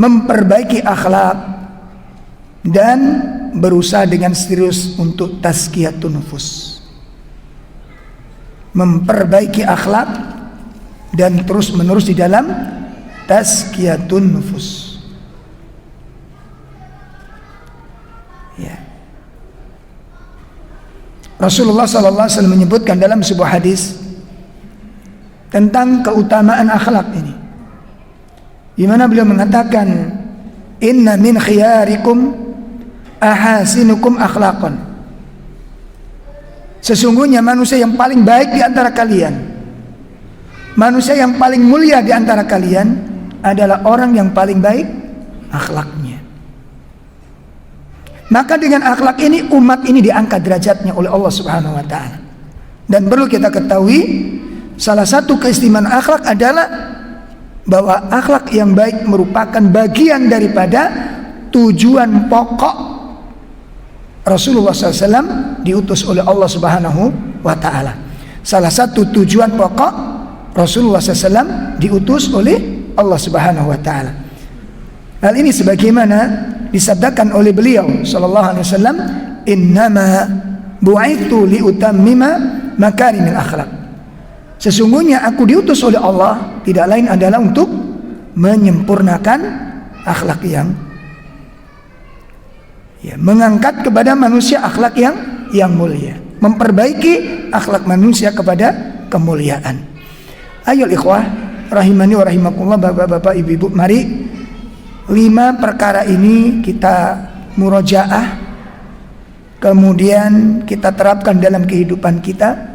memperbaiki akhlak dan berusaha dengan serius untuk tazkiyatun nufus. Memperbaiki akhlak dan terus menerus di dalam tazkiyatun nufus. Ya. Rasulullah SAW menyebutkan dalam sebuah hadis tentang keutamaan akhlak ini, di mana beliau mengatakan, inna min khiyarikum ahasinukum akhlaqan. Sesungguhnya manusia yang paling baik di antara kalian, manusia yang paling mulia di antara kalian adalah orang yang paling baik akhlaknya. Maka dengan akhlak ini umat ini diangkat derajatnya oleh Allah Subhanahu wa taala. Dan perlu kita ketahui, salah satu keistimewaan akhlak adalah bahwa akhlak yang baik merupakan bagian daripada tujuan pokok Rasulullah SAW diutus oleh Allah Subhanahu wa Ta'ala. Salah satu tujuan pokok Rasulullah SAW diutus oleh Allah Subhanahu wa Ta'ala. Hal ini sebagaimana disabdakan oleh beliau sallallahu alaihi wasallam, "Innama bu'ithu liutammima makarimil akhlak." Sesungguhnya aku diutus oleh Allah tidak lain adalah untuk menyempurnakan akhlak yang mengangkat kepada manusia akhlak yang mulia, memperbaiki akhlak manusia kepada kemuliaan. Ayo ikhwah rahimani wa rahimakumullah, bapak-bapak, ibu-ibu, mari 5 perkara ini kita murojaah, kemudian kita terapkan dalam kehidupan kita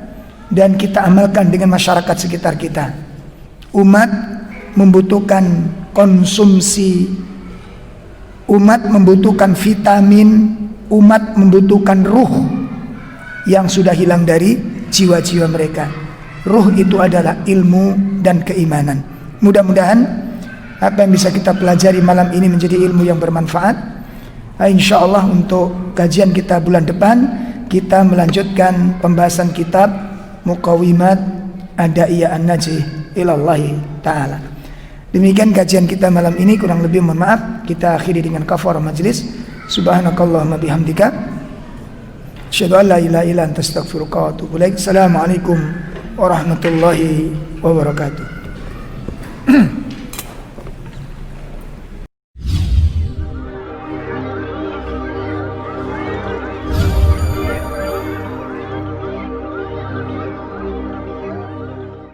dan kita amalkan dengan masyarakat sekitar kita. Umat membutuhkan konsumsi, umat membutuhkan vitamin, umat membutuhkan ruh yang sudah hilang dari jiwa-jiwa mereka. Ruh itu adalah ilmu dan keimanan. Mudah-mudahan apa yang bisa kita pelajari malam ini menjadi ilmu yang bermanfaat. Insyaallah untuk kajian kita bulan depan kita melanjutkan pembahasan kitab Muqawimat Adaiyah An-Najih Ilallahi Ta'ala. Demikian kajian kita malam ini, kurang lebih mohon maaf. Kita akhiri dengan kafarah majlis. Subhanakallahumma bihamdika asyhadu an la ilaha illa anta astaghfiruka wa atubu ilaik. Assalamualaikum warahmatullahi wabarakatuh.